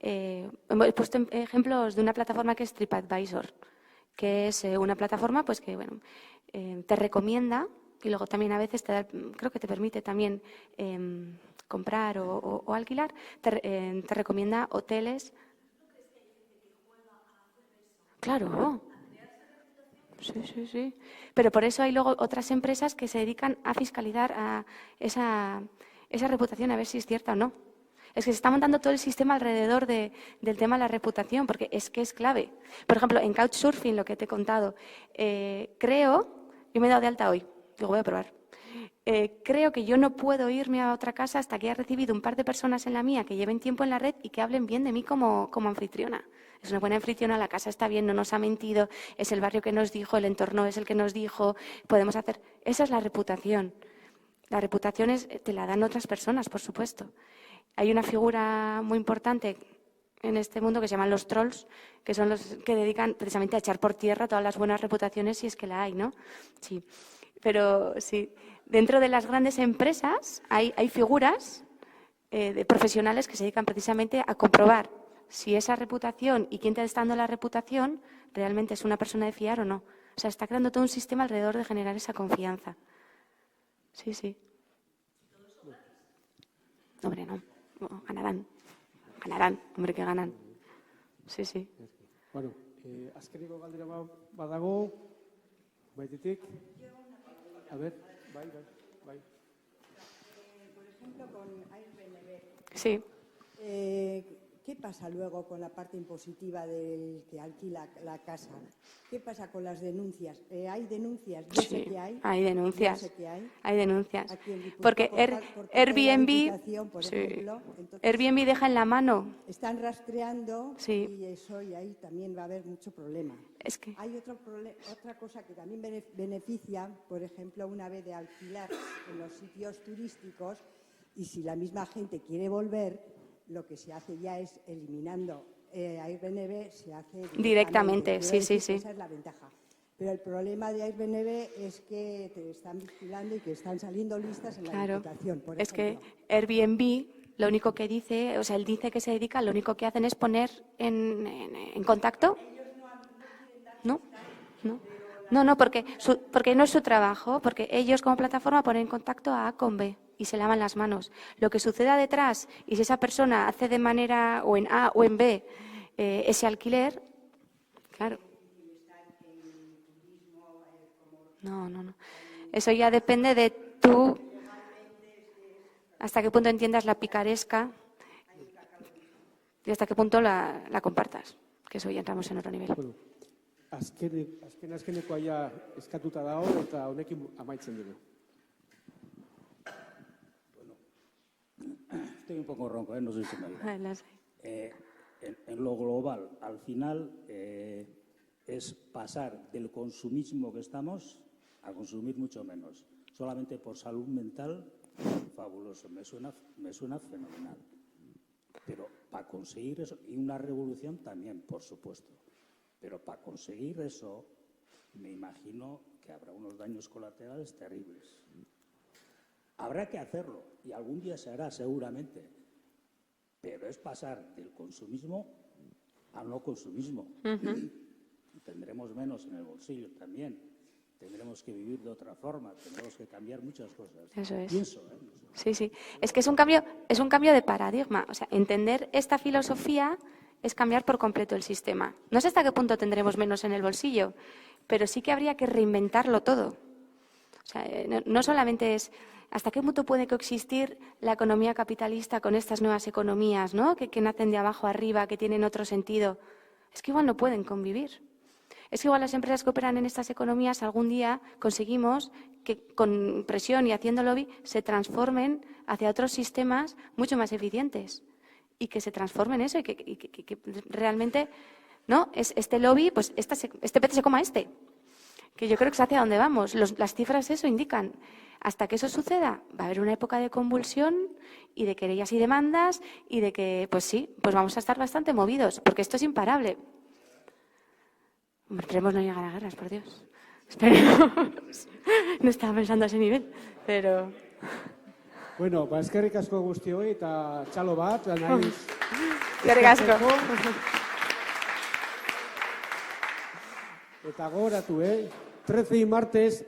He puesto ejemplos de una plataforma que es TripAdvisor, que es una plataforma pues que bueno, te recomienda y luego también a veces te da, creo que te permite también comprar o alquilar, te recomienda hoteles. Claro. Sí, sí, sí. Pero por eso hay luego otras empresas que se dedican a fiscalizar a esa reputación, a ver si es cierta o no. Es que se está montando todo el sistema alrededor del tema de la reputación, porque es que es clave. Por ejemplo, en Couchsurfing, lo que te he contado, yo me he dado de alta hoy, digo, voy a probar. Creo que yo no puedo irme a otra casa hasta que haya recibido un par de personas en la mía que lleven tiempo en la red y que hablen bien de mí como anfitriona. Es una buena anfitriona, la casa está bien, no nos ha mentido, es el barrio que nos dijo, el entorno es el que nos dijo, podemos hacer... Esa es la reputación. La reputación te la dan otras personas, por supuesto. Hay una figura muy importante en este mundo que se llaman los trolls, que son los que dedican precisamente a echar por tierra todas las buenas reputaciones, si es que la hay, ¿no? Sí, pero sí. Dentro de las grandes empresas hay figuras de profesionales que se dedican precisamente a comprobar si esa reputación y quién te está dando la reputación realmente es una persona de fiar o no. O sea, está creando todo un sistema alrededor de generar esa confianza. Sí, sí. Hombre, no. Ganarán. Ganarán. Hombre, que ganan. Sí, sí. Bueno, azkeneko galdera badago, baitetik. A ver, bai. Por ejemplo, con Airbnb. Sí. ¿Qué pasa luego con la parte impositiva del que alquila la casa? ¿Qué pasa con las denuncias? ¿Hay denuncias? Yo sé que hay denuncias. Yo sé que hay. Hay denuncias. Aquí en Guipúzcoa, Porque por Airbnb, por sí. ejemplo. Entonces, Airbnb deja en la mano. están rastreando Sí. y eso, y ahí también va a haber mucho problema. Es que Hay otra cosa que también beneficia, por ejemplo, una vez de alquilar en los sitios turísticos, y si la misma gente quiere volver, lo que se hace ya es eliminando Airbnb, se hace directamente. Sí, sí, sí. Esa es la ventaja. Pero el problema de Airbnb es que te están vigilando y que están saliendo listas en la Claro. Diputación, por Es que ejemplo. Airbnb lo único que dice, o sea, él dice que se dedica, lo único que hacen es poner en contacto. No, porque no es su trabajo, porque ellos como plataforma ponen en contacto a con B y se lavan las manos. Lo que suceda detrás, y si esa persona hace de manera o en A o en B ese alquiler, claro. No. Eso ya depende de tú, hasta qué punto entiendas la picaresca y hasta qué punto la compartas, que eso ya entramos en otro nivel. Bueno, azkenekoa eskatuta dago eta honekin amaitzen dugu. Estoy un poco ronco, no sé si me oirá. Las- En lo global, al final, es pasar del consumismo que estamos a consumir mucho menos. Solamente por salud mental, fabuloso, me suena fenomenal. Pero para conseguir eso, y una revolución también, por supuesto, pero para conseguir eso, me imagino que habrá unos daños colaterales terribles. Habrá que hacerlo, y algún día se hará seguramente, pero es pasar del consumismo al no consumismo. Tendremos menos en el bolsillo también, tendremos que vivir de otra forma, tendremos que cambiar muchas cosas. Eso es. Pienso, Sí. Es que es un cambio de paradigma. O sea, entender esta filosofía es cambiar por completo el sistema. No sé hasta qué punto tendremos menos en el bolsillo, pero sí que habría que reinventarlo todo. O sea, no solamente es hasta qué punto puede coexistir la economía capitalista con estas nuevas economías, ¿no? que nacen de abajo arriba, que tienen otro sentido. Es que igual no pueden convivir. Es que igual las empresas que operan en estas economías algún día conseguimos que con presión y haciendo lobby se transformen hacia otros sistemas mucho más eficientes y que se transformen eso y que realmente no es este lobby, pues este pez se coma este. Que yo creo que es hacia donde vamos. Las cifras eso indican. Hasta que eso suceda, va a haber una época de convulsión y de querellas y demandas y de que, pues sí, pues vamos a estar bastante movidos, porque esto es imparable. Esperemos no llegar a guerras, por Dios. Esperemos. No estaba pensando a ese nivel, pero... Bueno, eskerrik asko guztioi eta txalo bat, naiz Eskerrik asko. Eta gogoratu, 13 martes,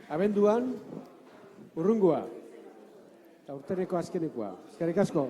abenduan, urrungoa. Eta urteneko azkenekoa. Eskerrik asko.